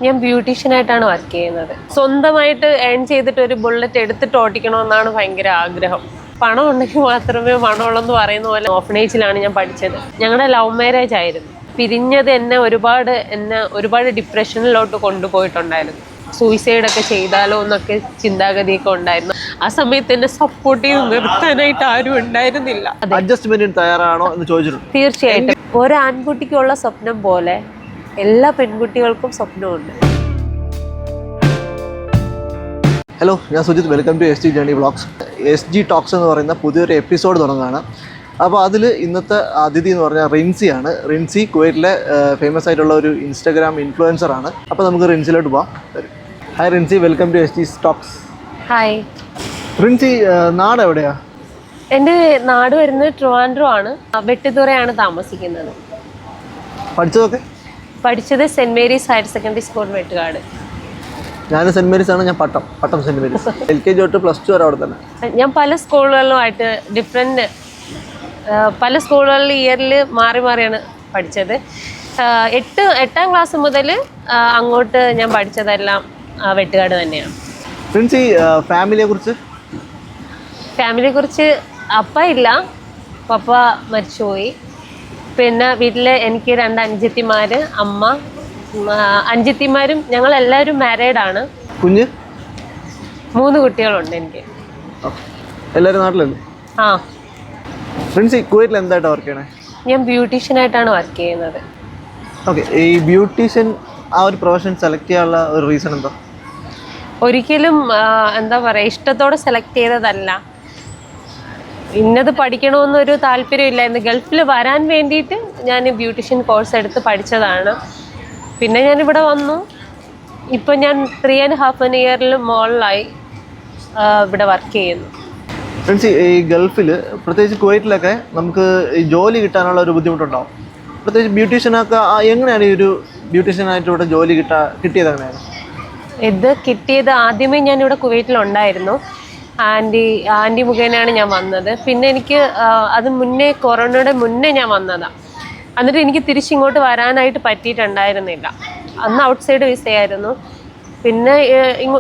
ഞാൻ ബ്യൂട്ടീഷ്യനായിട്ടാണ് വർക്ക് ചെയ്യുന്നത്. സ്വന്തമായിട്ട് ഏൺ ചെയ്തിട്ട് ഒരു ബുള്ളറ്റ് എടുത്തിട്ട് ഓടിക്കണമെന്നാണ് ഭയങ്കര ആഗ്രഹം. പണം ഉണ്ടെങ്കിൽ മാത്രമേ പണമുള്ളൂ എന്ന് പറയുന്ന പോലെ ഓഫനേജിലാണ് ഞാൻ പഠിച്ചത്. ഞങ്ങളുടെ ലവ് മാരേജ് ആയിരുന്നു. പിരിഞ്ഞത് എന്നെ ഒരുപാട് ഡിപ്രഷനിലോട്ട് കൊണ്ടുപോയിട്ടുണ്ടായിരുന്നു. സൂയിസൈഡൊക്കെ ചെയ്താലോ എന്നൊക്കെ ചിന്താഗതിയൊക്കെ ഉണ്ടായിരുന്നു. ആ സമയത്ത് എന്നെ സപ്പോർട്ട് ചെയ്ത് നിർത്താനായിട്ട് ആരും ഉണ്ടായിരുന്നില്ല. തയ്യാറാണോ എന്ന് ചോദിച്ചിട്ടുണ്ട്. തീർച്ചയായിട്ടും ഒരു ആൺകുട്ടിക്കുള്ള സ്വപ്നം പോലെ എല്ലാ പെൺകുട്ടികൾക്കും സ്വപ്നമുണ്ട്. ഹലോ, ഞാൻ Sujith. Welcome to SG journey vlogs. SG talks എന്ന് പറയുന്ന പുതിയൊരു എപ്പിസോഡ് തുടങ്ങുകയാണ്. അപ്പോൾ അതിൽ ഇന്നത്തെ അതിഥി എന്ന് പറഞ്ഞാൽ റിൻസിയാണ്. റിൻസി കുവൈറ്റിലെ ഫേമസ് ആയിട്ടുള്ള ഒരു ഇൻസ്റ്റാഗ്രാം ഇൻഫ്ലുവൻസറാണ്. അപ്പോൾ നമുക്ക് റിൻസിലോട്ട് പോകാം. Hi Rinsi, welcome to SG talks. Hi Rinsi, നാട് എവിടെയാ? എൻ്റെ നാട് വരുന്നത് ട്രിവാൻഡ്രം ആണ്. വെട്ടിത്തുറയാണ് താമസിക്കുന്നത്. പഠിച്ചതൊക്കെ? പഠിച്ചത് saint Mary's higher secondary school Vettukad. ഞാൻ സെൻറ് മേരീസ് ആണ്. ഞാൻ പട്ടം സെൻറ് മേരീസ്. LKG തൊട്ട് +2 വരെ അവിടെ തന്നെ. ഞാൻ പല സ്കൂളുകളിലുമായിട്ട് പല സ്കൂളുകളിൽ ഇയറിൽ മാറിയാണ് പഠിച്ചത്. എട്ടാം ക്ലാസ് മുതൽ അങ്ങോട്ട് ഞാൻ പഠിച്ചതെല്ലാം വെട്ടുകാട് തന്നെയാണ്. ഫ്രണ്ട്സ്, ഈ ഫാമിലിയെ കുറിച്ച് അപ്പ ഇല്ല, പപ്പ മരിച്ചുപോയി. പിന്നെ വീട്ടിൽ എനിക്ക് 2 അനുജത്തിമാർ, അമ്മ, അനുജത്തിമാരും ഞങ്ങളെല്ലാവരും മാരീഡാണ്. 3 കുട്ടികളുണ്ട് എനിക്ക്. എല്ലാവരും നാട്ടിലല്ലേ? ആ. ഫ്രണ്ട്സ്, കുവൈറ്റിൽ എന്തായിട്ടാണ് വർക്ക് ചെയ്യണേ? ഞാൻ ബ്യൂട്ടീഷ്യനായിട്ടാണ് വർക്ക് ചെയ്യുന്നത്. ഓക്കെ, ഈ ബ്യൂട്ടീഷ്യൻ ആ ഒരു പ്രൊഫഷൻ സെലക്ട് ചെയ്യാനുള്ള ഒരു റീസൺ എന്താ? ഒരിക്കലും എന്താ പറയുക, ഇഷ്ടത്തോടെ സെലക്ട് ചെയ്തതല്ല. ഇന്നത് പഠിക്കണമെന്നൊരു താല്പര്യമില്ലായിരുന്നു. ഗൾഫിൽ വരാൻ വേണ്ടിയിട്ട് ഞാൻ ബ്യൂട്ടീഷ്യൻ കോഴ്സ് എടുത്ത് പഠിച്ചതാണ്. പിന്നെ ഞാനിവിടെ വന്നു. ഇപ്പം ഞാൻ 3.5 ഇയറിൽ മോളിലായി ഇവിടെ വർക്ക് ചെയ്യുന്നു. ഫ്രണ്ട്സ്, ഈ ഗൾഫിൽ പ്രത്യേകിച്ച് കുവൈറ്റിലൊക്കെ നമുക്ക് ഈ ജോലി കിട്ടാനുള്ള ഒരു ബുദ്ധിമുട്ടുണ്ടാവും. പ്രത്യേകിച്ച് ബ്യൂട്ടീഷ്യനൊക്കെ എങ്ങനെയാണ് ഈ ഒരു ബ്യൂട്ടീഷ്യനായിട്ട് ഇവിടെ ജോലി കിട്ടിയത്? എങ്ങനെയാണ് ഇത് കിട്ടിയത്? ആദ്യമേ ഞാനിവിടെ കുവൈറ്റിലുണ്ടായിരുന്നു. ആൻറ്റി മുഖേനയാണ് ഞാൻ വന്നത്. പിന്നെ എനിക്ക് അത് മുന്നേ, കൊറോണയുടെ മുന്നേ ഞാൻ വന്നതാണ്. എന്നിട്ട് എനിക്ക് തിരിച്ചിങ്ങോട്ട് വരാനായിട്ട് പറ്റിയിട്ടുണ്ടായിരുന്നില്ല. അന്ന് ഔട്ട്സൈഡ് വിസയായിരുന്നു. പിന്നെ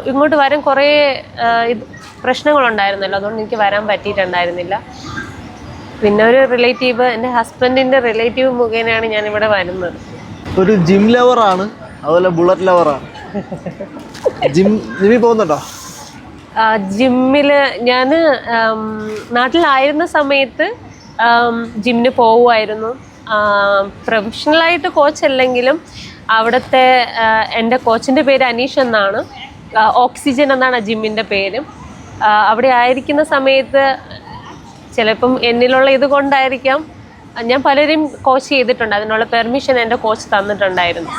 ഇങ്ങോട്ട് വരാൻ കുറേ പ്രശ്നങ്ങളുണ്ടായിരുന്നല്ലോ, അതുകൊണ്ട് എനിക്ക് വരാൻ പറ്റിയിട്ടുണ്ടായിരുന്നില്ല. പിന്നെ ഒരു റിലേറ്റീവ്, എൻ്റെ ഹസ്ബൻഡിൻ്റെ റിലേറ്റീവ് മുഖേനയാണ് ഞാനിവിടെ വരുന്നത്. ഒരു ജിം ലവറാണ്, അതുപോലെ ബുള്ളറ്റ് ലവറാണ്. ജിമ്മിൽ പോകുന്നുണ്ടോ? ജിമ്മിൽ ഞാൻ നാട്ടിലായിരുന്ന സമയത്ത് ജിമ്മിന് പോവുമായിരുന്നു. പ്രൊഫഷണലായിട്ട് കോച്ചല്ലെങ്കിലും അവിടുത്തെ എൻ്റെ കോച്ചിൻ്റെ പേര് അനീഷ് എന്നാണ്. ഓക്സിജൻ എന്നാണ് ജിമ്മിൻ്റെ പേര്. അവിടെ ആയിരിക്കുന്ന സമയത്ത് ചിലപ്പം എന്നിലുള്ള ഇത് കൊണ്ടായിരിക്കാം ഞാൻ പലരും കോച്ച് ചെയ്തിട്ടുണ്ട്. അതിനുള്ള പെർമിഷൻ എൻ്റെ കോച്ച് തന്നിട്ടുണ്ടായിരുന്നു.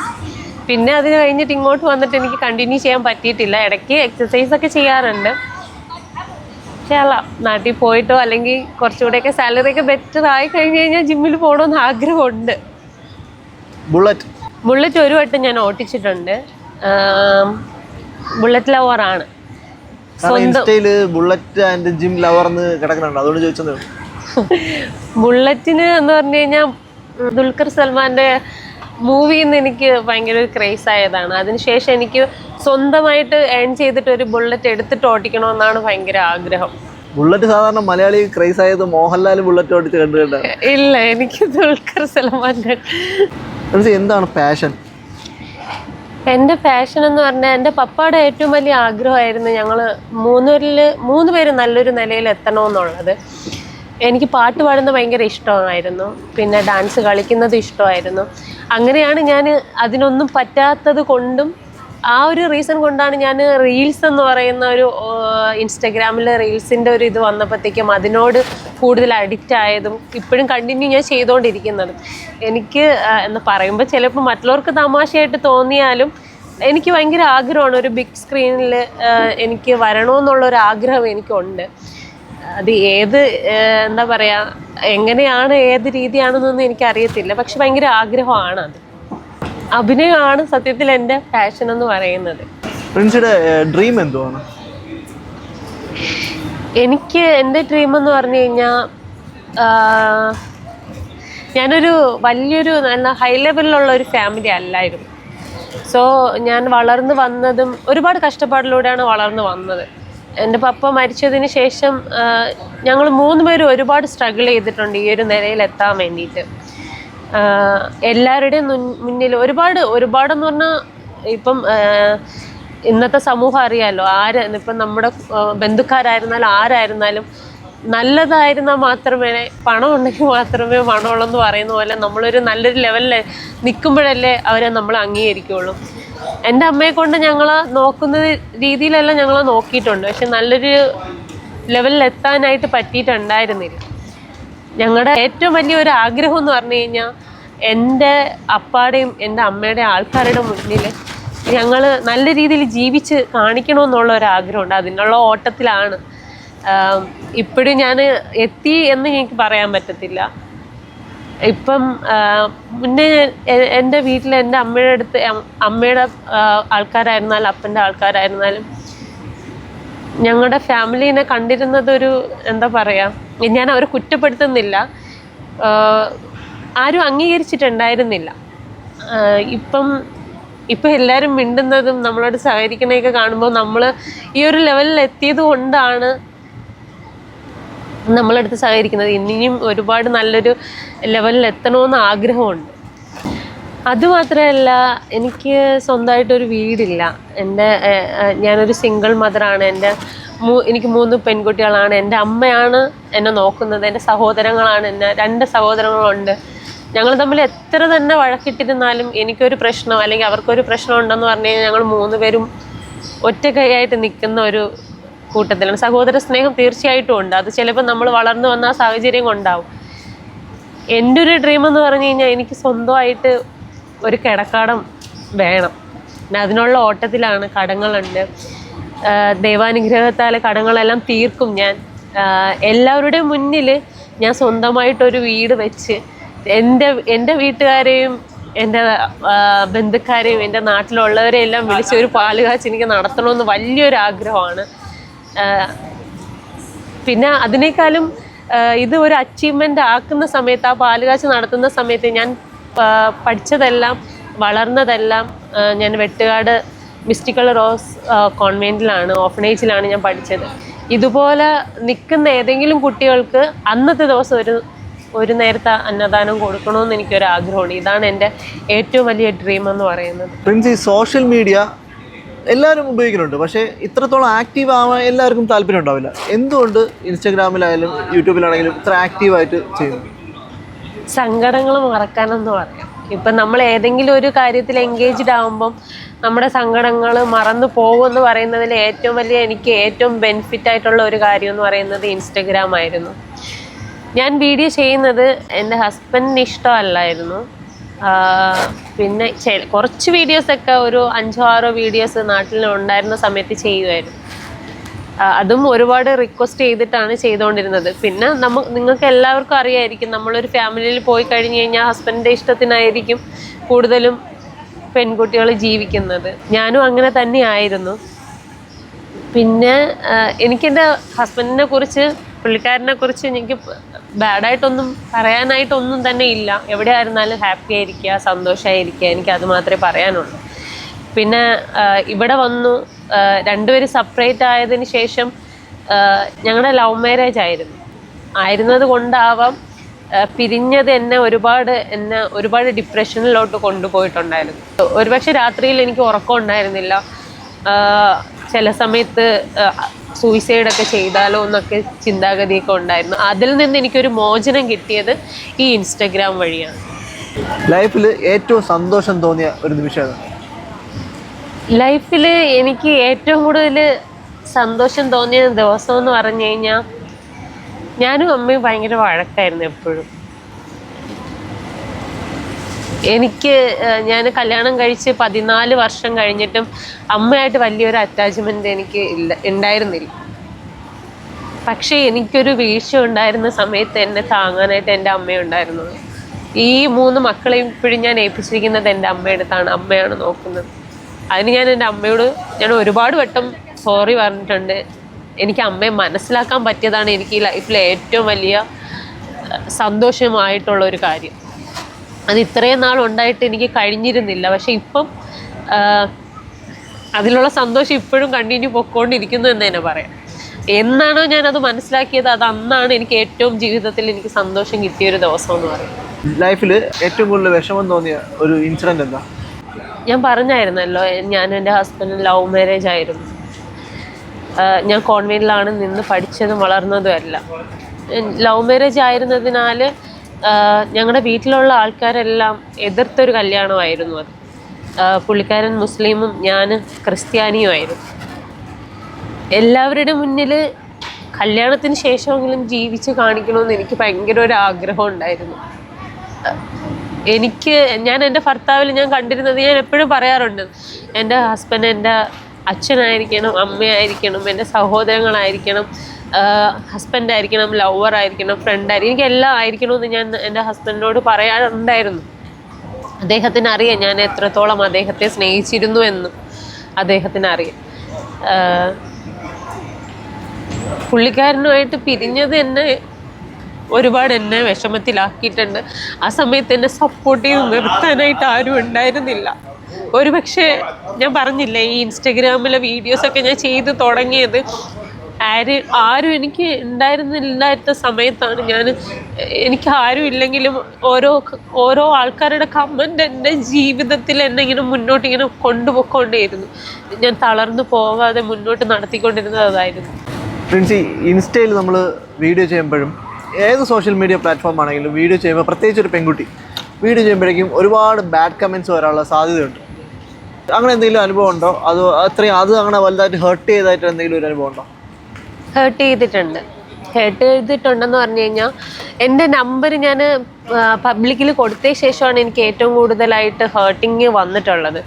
പിന്നെ അത് കഴിഞ്ഞിട്ട് ഇങ്ങോട്ട് വന്നിട്ട് എനിക്ക് കണ്ടിന്യൂ ചെയ്യാൻ പറ്റിയിട്ടില്ല. ഇടയ്ക്ക് എക്സസൈസൊക്കെ ചെയ്യാറുണ്ട്. പക്ഷേ നാട്ടിൽ പോയിട്ടോ അല്ലെങ്കിൽ കുറച്ചുകൂടെയൊക്കെ സാലറിയൊക്കെ ബെറ്റർ ആയി കഴിഞ്ഞ് കഴിഞ്ഞാൽ ജിമ്മിൽ പോകണമെന്ന് ആഗ്രഹമുണ്ട്. ബുള്ളറ്റ് ഒരു വട്ടം ഞാൻ ഓട്ടിച്ചിട്ടുണ്ട്. ബുള്ളറ്റ് ലവറാണ്. ബുള്ളറ്റ് ആൻഡ് ജിം ലവർന്ന് കിടക്കുന്നുണ്ട്, അതുകൊണ്ട് ചോദിച്ചത്. ബുള്ളറ്റിന് എന്ന് പറഞ്ഞു കഴിഞ്ഞാൽ ദുൽഖർ സൽമാൻ്റെ മൂവിയിൽ നിന്ന് എനിക്ക് ഭയങ്കര ഒരു ക്രേസ് ആയതാണ്. അതിനുശേഷം എനിക്ക് സ്വന്തമായിട്ട് ഏൺ ചെയ്തിട്ട് ഒരു ബുള്ളറ്റ് എടുത്തിട്ട് ഓടിക്കണമെന്നാണ് ഭയങ്കര ആഗ്രഹം. ബുള്ളറ്റ് സാധാരണ മലയാളി ക്രേസ് ആയത് മോഹൻലാൽ ബുള്ളറ്റ് ഓടിച്ച് കണ്ടിട്ടുണ്ട്. ഇല്ല, എനിക്ക് ദുൽഖർ സൽമാൻ്റെ. എന്താണ് പാഷൻ? എൻ്റെ പാഷൻ എന്ന് പറഞ്ഞാൽ എൻ്റെ പപ്പയുടെ ഏറ്റവും വലിയ ആഗ്രഹമായിരുന്നു ഞങ്ങൾ 3 പേര് നല്ലൊരു നിലയിൽ എത്തണമെന്നുള്ളത്. എനിക്ക് പാട്ട് പാടുന്നത് ഭയങ്കര ഇഷ്ടമായിരുന്നു. പിന്നെ ഡാൻസ് കളിക്കുന്നത് ഇഷ്ടമായിരുന്നു. അങ്ങനെയാണ് ഞാൻ അതിനൊന്നും പറ്റാത്തത് കൊണ്ടും ആ ഒരു റീസൺ കൊണ്ടാണ് ഞാൻ റീൽസ് എന്ന് പറയുന്ന ഒരു ഇൻസ്റ്റഗ്രാമിൽ റീൽസിൻ്റെ ഒരു ഇത് വന്നപ്പോഴത്തേക്കും അതിനോട് കൂടുതൽ അഡിക്റ്റ് ആയതും ഇപ്പോഴും കണ്ടിന്യൂ ഞാൻ ചെയ്തുകൊണ്ടിരിക്കുന്നതും. എനിക്ക് എന്ന് പറയുമ്പോൾ ചിലപ്പോൾ മറ്റുള്ളവർക്ക് തമാശയായിട്ട് തോന്നിയാലും എനിക്ക് ഭയങ്കര ആഗ്രഹമാണ് ഒരു ബിഗ് സ്ക്രീനിൽ എനിക്ക് വരണമെന്നുള്ളൊരു ആഗ്രഹം എനിക്കുണ്ട്. അത് എന്താ പറയുക, എങ്ങനെയാണ് ഏത് രീതിയാണെന്നൊന്നും എനിക്കറിയത്തില്ല. പക്ഷെ ഭയങ്കര ആഗ്രഹമാണ് അത്. അഭിനയമാണ് സത്യത്തിൽ എൻ്റെ പാഷൻ എന്ന് പറയുന്നത്. ഡ്രീം എന്തുവാണ്? എനിക്ക് എൻ്റെ ഡ്രീം എന്ന് പറഞ്ഞു കഴിഞ്ഞാൽ ഞാനൊരു വലിയൊരു നല്ല ഹൈ ലെവലിലുള്ള ഒരു ഫാമിലി അല്ലായിരുന്നു. സോ ഞാൻ വളർന്നു വന്നതും ഒരുപാട് കഷ്ടപ്പാടിലൂടെയാണ് വളർന്നു വന്നത്. എൻ്റെ പപ്പ മരിച്ചതിന് ശേഷം ഞങ്ങൾ 3 പേരും ഒരുപാട് സ്ട്രഗിൾ ചെയ്തിട്ടുണ്ട് ഈ ഒരു നിലയിലെത്താൻ വേണ്ടിയിട്ട്. എല്ലാവരുടെയും മുന്നിൽ ഒരുപാടെന്ന് പറഞ്ഞാൽ ഇപ്പം ഇന്നത്തെ സമൂഹം അറിയാമല്ലോ, ഇപ്പം നമ്മുടെ ബന്ധുക്കാരായിരുന്നാലും ആരായിരുന്നാലും നല്ലതായിരുന്നാൽ മാത്രമേ, പണം ഉണ്ടെങ്കിൽ മാത്രമേ മണമുള്ളൂ എന്ന് പറയുന്ന പോലെ നമ്മളൊരു നല്ലൊരു ലെവലിൽ നിൽക്കുമ്പോഴല്ലേ അവരെ നമ്മൾ അംഗീകരിക്കുകയുള്ളൂ. എൻ്റെ അമ്മയെ കൊണ്ട് ഞങ്ങൾ നോക്കുന്ന രീതിയിലെല്ലാം ഞങ്ങൾ നോക്കിയിട്ടുണ്ട്, പക്ഷെ നല്ലൊരു ലെവലിൽ എത്താനായിട്ട് പറ്റിയിട്ടുണ്ടായിരുന്നില്ല. ഞങ്ങളുടെ ഏറ്റവും വലിയൊരു ആഗ്രഹം എന്ന് പറഞ്ഞു കഴിഞ്ഞാൽ എൻ്റെ അപ്പാടെയും എൻ്റെ അമ്മയുടെയും ആൾക്കാരുടെ മുന്നിൽ ഞങ്ങൾ നല്ല രീതിയിൽ ജീവിച്ച് കാണിക്കണമെന്നുള്ള ഒരു ആഗ്രഹമുണ്ട്. അതിനുള്ള ഓട്ടത്തിലാണ്. ഇപ്പോഴും ഞാൻ എത്തി എന്ന് എനിക്ക് പറയാൻ പറ്റത്തില്ല. ഇപ്പം മുന്നേ എൻ്റെ വീട്ടിൽ എൻ്റെ അമ്മയുടെ അടുത്ത്, അമ്മയുടെ ആൾക്കാരായിരുന്നാലും അപ്പൻ്റെ ആൾക്കാരായിരുന്നാലും ഞങ്ങളുടെ ഫാമിലീനെ കണ്ടിരുന്നതൊരു എന്താ പറയുക, ഞാൻ അവരെ കുറ്റപ്പെടുത്തുന്നില്ല, ആരും അംഗീകരിച്ചിട്ടുണ്ടായിരുന്നില്ല. ഇപ്പം എല്ലാവരും മിണ്ടുന്നതും നമ്മളോട് സഹകരിക്കണയൊക്കെ കാണുമ്പോൾ നമ്മൾ ഈ ഒരു ലെവലിൽ എത്തിയത് കൊണ്ടാണ് നമ്മളടുത്ത് സഹകരിക്കുന്നത്. ഇനിയും ഒരുപാട് നല്ലൊരു ലെവലിൽ എത്തണമെന്ന് ആഗ്രഹമുണ്ട്. അതുമാത്രമല്ല, എനിക്ക് സ്വന്തമായിട്ടൊരു വീടില്ല. ഞാനൊരു സിംഗിൾ മദറാണ്. എനിക്ക് 3 പെൺകുട്ടികളാണ്. എൻ്റെ അമ്മയാണ് എന്നെ നോക്കുന്നത്. എൻ്റെ സഹോദരങ്ങളാണ് 2 സഹോദരങ്ങളുണ്ട്. ഞങ്ങൾ തമ്മിൽ എത്ര തന്നെ വഴക്കിട്ടിരുന്നാലും എനിക്കൊരു പ്രശ്നം അല്ലെങ്കിൽ അവർക്കൊരു പ്രശ്നം ഉണ്ടെന്ന് പറഞ്ഞു കഴിഞ്ഞാൽ ഞങ്ങൾ 3 പേരും ഒറ്റക്കൈയായിട്ട് നിൽക്കുന്ന ഒരു കൂട്ടത്തിലാണ്. സഹോദര സ്നേഹം തീർച്ചയായിട്ടും ഉണ്ട്. അത് ചിലപ്പോൾ നമ്മൾ വളർന്നു വന്ന ആ സാഹചര്യം കൊണ്ടാവും. എൻ്റെ ഒരു ഡ്രീം എന്ന് പറഞ്ഞു കഴിഞ്ഞാൽ എനിക്ക് സ്വന്തമായിട്ട് ഒരു കിടക്കാടം വേണം. പിന്നെ അതിനുള്ള ഓട്ടത്തിലാണ്. കടങ്ങളുണ്ട്. ദൈവാനുഗ്രഹത്താൽ കടങ്ങളെല്ലാം തീർക്കും ഞാൻ. എല്ലാവരുടെയും മുന്നിൽ ഞാൻ സ്വന്തമായിട്ടൊരു വീട് വെച്ച് എൻ്റെ വീട്ടുകാരെയും എൻ്റെ ബന്ധുക്കാരെയും എൻ്റെ നാട്ടിലുള്ളവരെയെല്ലാം വിളിച്ച് ഒരു പാലുകാച്ച് എനിക്ക് നടത്തണമെന്ന് വലിയൊരു ആഗ്രഹമാണ്. പിന്നെ അതിനേക്കാളും ഇത് ഒരു അച്ചീവ്മെൻ്റ് ആക്കുന്ന സമയത്ത്, ആ പാലുകാച്ച് നടത്തുന്ന സമയത്ത് ഞാൻ പഠിച്ചതെല്ലാം വളർന്നതെല്ലാം ഞാൻ വെട്ടുകാട് മിസ്റ്റിക്കൽ റോസ് കോൺവെൻറ്റിലാണ്, ഓർഫനേജിലാണ് ഞാൻ പഠിച്ചത്. ഇതുപോലെ നിൽക്കുന്ന ഏതെങ്കിലും കുട്ടികൾക്ക് അന്നത്തെ ദിവസം ഒരു നേരത്തെ അന്നദാനം കൊടുക്കണമെന്ന് എനിക്കൊരാഗ്രഹമുണ്ട്. ഇതാണ് എൻ്റെ ഏറ്റവും വലിയ ഡ്രീം എന്ന് പറയുന്നത്. പ്രിൻസി, സോഷ്യൽ മീഡിയ എല്ലാവരും ഉപയോഗിക്കുന്നുണ്ട്, പക്ഷേ ഇത്രത്തോളം ആക്റ്റീവ് ആവാൻ എല്ലാവർക്കും താല്പര്യം ഉണ്ടാവില്ല. എന്തുകൊണ്ട് ഇൻസ്റ്റാഗ്രാമിലായാലും യൂട്യൂബിലാണെങ്കിലും ഇത്ര ആക്റ്റീവായിട്ട് ചെയ്യുന്നു? സങ്കടങ്ങൾ മറക്കാനെന്ന് പറയാം. ഇപ്പം നമ്മൾ ഏതെങ്കിലും ഒരു കാര്യത്തിൽ എൻഗേജ്ഡ് ആകുമ്പം നമ്മുടെ സങ്കടങ്ങൾ മറന്നു പോകുമെന്ന് പറയുന്നതിൽ എനിക്ക് ഏറ്റവും ബെനിഫിറ്റ് ആയിട്ടുള്ള ഒരു കാര്യം എന്ന് പറയുന്നത് ഇൻസ്റ്റഗ്രാം ആയിരുന്നു. ഞാൻ വീഡിയോ ചെയ്യുന്നത് എൻ്റെ ഹസ്ബൻഡിന് ഇഷ്ടമല്ലായിരുന്നു. പിന്നെ കുറച്ച് വീഡിയോസൊക്കെ ഒരു 5-6 വീഡിയോസ് നാട്ടിൽ ഉണ്ടായിരുന്ന സമയത്ത് ചെയ്യുമായിരുന്നു. അതും ഒരുപാട് റിക്വസ്റ്റ് ചെയ്തിട്ടാണ് ചെയ്തുകൊണ്ടിരുന്നത്. പിന്നെ നിങ്ങൾക്ക് എല്ലാവർക്കും അറിയായിരിക്കും, നമ്മളൊരു ഫാമിലിയിൽ പോയി കഴിഞ്ഞ് കഴിഞ്ഞാൽ ഹസ്ബൻഡിൻ്റെ ഇഷ്ടത്തിനായിരിക്കും കൂടുതലും പെൺകുട്ടികൾ ജീവിക്കുന്നത്. ഞാനും അങ്ങനെ തന്നെയായിരുന്നു. പിന്നെ എനിക്കെൻ്റെ ഹസ്ബൻഡിനെ കുറിച്ച്, പുള്ളിക്കാരനെ കുറിച്ച് എനിക്ക് ബാഡായിട്ടൊന്നും പറയാനായിട്ടൊന്നും തന്നെ ഇല്ല. എവിടെ ആയിരുന്നാലും ഹാപ്പി ആയിരിക്കുക, സന്തോഷമായിരിക്കുക, എനിക്കത് മാത്രമേ പറയാനുള്ളൂ. പിന്നെ ഇവിടെ വന്നു 2 പേര് സെപ്പറേറ്റ് ആയതിന് ശേഷം ഞങ്ങളുടെ ലവ് മാരേജ് ആയിരുന്നത് കൊണ്ടാവാം പിരിഞ്ഞത് എന്നെ ഒരുപാട് ഡിപ്രഷനിലോട്ട് കൊണ്ടുപോയിട്ടുണ്ടായിരുന്നു. ഒരുപക്ഷെ രാത്രിയിൽ എനിക്ക് ഉറക്കം ഉണ്ടായിരുന്നില്ല. ചില സമയത്ത് സൂയിസൈഡൊക്കെ ചെയ്താലോ എന്നൊക്കെ ചിന്താഗതിയൊക്കെ ഉണ്ടായിരുന്നു. അതിൽ നിന്ന് എനിക്കൊരു മോചനം കിട്ടിയത് ഈ ഇൻസ്റ്റഗ്രാം വഴിയാണ്. ലൈഫിൽ ഏറ്റവും സന്തോഷം തോന്നിയ ഒരു നിമിഷം? ലൈഫിൽ എനിക്ക് ഏറ്റവും കൂടുതൽ സന്തോഷം തോന്നിയ ദിവസം എന്ന് പറഞ്ഞു കഴിഞ്ഞാൽ, ഞാനും അമ്മയും ഭയങ്കര വഴക്കായിരുന്നു എപ്പോഴും. ഞാൻ കല്യാണം കഴിച്ച് 14 വർഷം കഴിഞ്ഞിട്ടും അമ്മയായിട്ട് വലിയൊരു അറ്റാച്ച്മെൻറ്റ് എനിക്ക് ഉണ്ടായിരുന്നില്ല. പക്ഷേ എനിക്കൊരു വീഴ്ച ഉണ്ടായിരുന്ന സമയത്ത് എന്നെ താങ്ങാനായിട്ട് എൻ്റെ അമ്മയുണ്ടായിരുന്നത്. ഈ 3 മക്കളെയും ഇപ്പോഴും ഞാൻ ഏൽപ്പിച്ചിരിക്കുന്നത് എൻ്റെ അമ്മയുടെ അടുത്താണ്. അമ്മയാണ് നോക്കുന്നത്. അതിന് ഞാൻ എൻ്റെ അമ്മയോട് ഒരുപാട് വട്ടം സോറി പറഞ്ഞിട്ടുണ്ട്. എനിക്ക് അമ്മയെ മനസ്സിലാക്കാൻ പറ്റിയതാണ് എനിക്ക് ഈ ലൈഫിലെ ഏറ്റവും വലിയ സന്തോഷമായിട്ടുള്ളൊരു കാര്യം. അത് ഇത്രയും നാൾ ഉണ്ടായിട്ട് എനിക്ക് കഴിഞ്ഞിരുന്നില്ല. പക്ഷെ ഇപ്പം അതിലുള്ള സന്തോഷം ഇപ്പോഴും കണ്ടിന്യൂ പൊക്കോണ്ടിരിക്കുന്നു എന്ന് തന്നെ പറയാം. എന്നാണോ ഞാനത് മനസ്സിലാക്കിയത് അത് അന്നാണ് എനിക്ക് ഏറ്റവും ജീവിതത്തിൽ എനിക്ക് സന്തോഷം കിട്ടിയൊരു ദിവസം എന്ന് പറയും. ലൈഫിൽ ഏറ്റവും കൂടുതൽ വിഷമം തോന്നിയ ഒരു ഇൻസിഡന്റ് എന്താ? ഞാൻ പറഞ്ഞായിരുന്നല്ലോ, ഞാൻ എൻ്റെ ഹസ്ബൻഡ് ലവ് മാരേജ് ആയിരുന്നു. ഞാൻ കോൺവെന്റിലാണ് നിന്ന് പഠിച്ചതും വളർന്നതും എല്ലാം. ലവ് മാരേജ് ആയിരുന്നതിനാൽ ഞങ്ങളുടെ വീട്ടിലുള്ള ആൾക്കാരെല്ലാം എതിർത്തൊരു കല്യാണമായിരുന്നു അത്. പുള്ളിക്കാരൻ മുസ്ലിമും ഞാൻ ക്രിസ്ത്യാനിയുമായിരുന്നു. എല്ലാവരുടെ മുന്നിൽ കല്യാണത്തിന് ശേഷമെങ്കിലും ജീവിച്ച് കാണിക്കണമെന്ന് എനിക്ക് ഭയങ്കര ഒരു ആഗ്രഹം ഉണ്ടായിരുന്നു. ഞാൻ എൻ്റെ ഭർത്താവിൽ ഞാൻ കണ്ടിരുന്നത്, ഞാൻ എപ്പോഴും പറയാറുണ്ട്, എൻ്റെ ഹസ്ബൻഡ് എൻ്റെ അച്ഛനായിരിക്കണം, അമ്മയായിരിക്കണം, എൻ്റെ സഹോദരങ്ങളായിരിക്കണം, ഹസ്ബൻഡായിരിക്കണം, ലവറായിരിക്കണം, ഫ്രണ്ടായിരിക്കണം, എനിക്കെല്ലാം ആയിരിക്കണമെന്ന് ഞാൻ എൻ്റെ ഹസ്ബൻഡിനോട് പറയാറുണ്ടായിരുന്നു. അദ്ദേഹത്തിന് അറിയാം ഞാൻ എത്രത്തോളം അദ്ദേഹത്തെ സ്നേഹിച്ചിരുന്നു എന്നും അദ്ദേഹത്തിന് അറിയാം. പുള്ളിക്കാരനുമായിട്ട് പിരിഞ്ഞത് ഒരുപാട് എന്നെ വിഷമത്തിലാക്കിയിട്ടുണ്ട്. ആ സമയത്ത് എന്നെ സപ്പോർട്ട് ചെയ്ത് നിർത്താനായിട്ട് ആരും ഉണ്ടായിരുന്നില്ല. ഒരുപക്ഷെ ഞാൻ പറഞ്ഞില്ലേ, ഈ ഇൻസ്റ്റഗ്രാമിലെ വീഡിയോസൊക്കെ ഞാൻ ചെയ്ത് തുടങ്ങിയത് ആരും എനിക്ക് ഉണ്ടായിരുന്നില്ലാത്ത സമയത്താണ്. എനിക്ക് ആരും ഇല്ലെങ്കിലും ഓരോ ആൾക്കാരുടെ കമൻറ്റ് എൻ്റെ ജീവിതത്തിൽ എന്നെ ഇങ്ങനെ മുന്നോട്ടിങ്ങനെ കൊണ്ടുപോയിക്കൊണ്ടേയിരുന്നു. ഞാൻ തളർന്നു പോകാതെ മുന്നോട്ട് നടത്തിക്കൊണ്ടിരുന്നത് അതായിരുന്നു. പ്രിൻസി, ഇൻസ്റ്റയിൽ നമ്മൾ വീഡിയോ ചെയ്യുമ്പോഴും ഏത് സോഷ്യൽ മീഡിയ പ്ലാറ്റ്ഫോം ആണെങ്കിലും വീഡിയോ ചെയ്യുമ്പോൾ, പ്രത്യേകിച്ച് ഒരു പെൺകുട്ടി വീഡിയോ ചെയ്യുമ്പോഴേക്കും ഒരുപാട് ബാഡ് കമൻറ്റ്സ് വരാനുള്ള സാധ്യതയുണ്ട്. അങ്ങനെ എന്തെങ്കിലും അനുഭവം ഉണ്ടോ? അത് അങ്ങനെ വലുതായിട്ട് ഹേർട്ട് ചെയ്തായിട്ട് എന്തെങ്കിലും ഒരു അനുഭവം ഉണ്ടോ? ഹേർട്ട് ചെയ്തിട്ടുണ്ടെന്ന് പറഞ്ഞു കഴിഞ്ഞാൽ, എൻ്റെ നമ്പർ ഞാൻ പബ്ലിക്കിൽ കൊടുത്ത ശേഷമാണ് എനിക്ക് ഏറ്റവും കൂടുതലായിട്ട് ഹേർട്ടിങ് വന്നിട്ടുള്ളത്.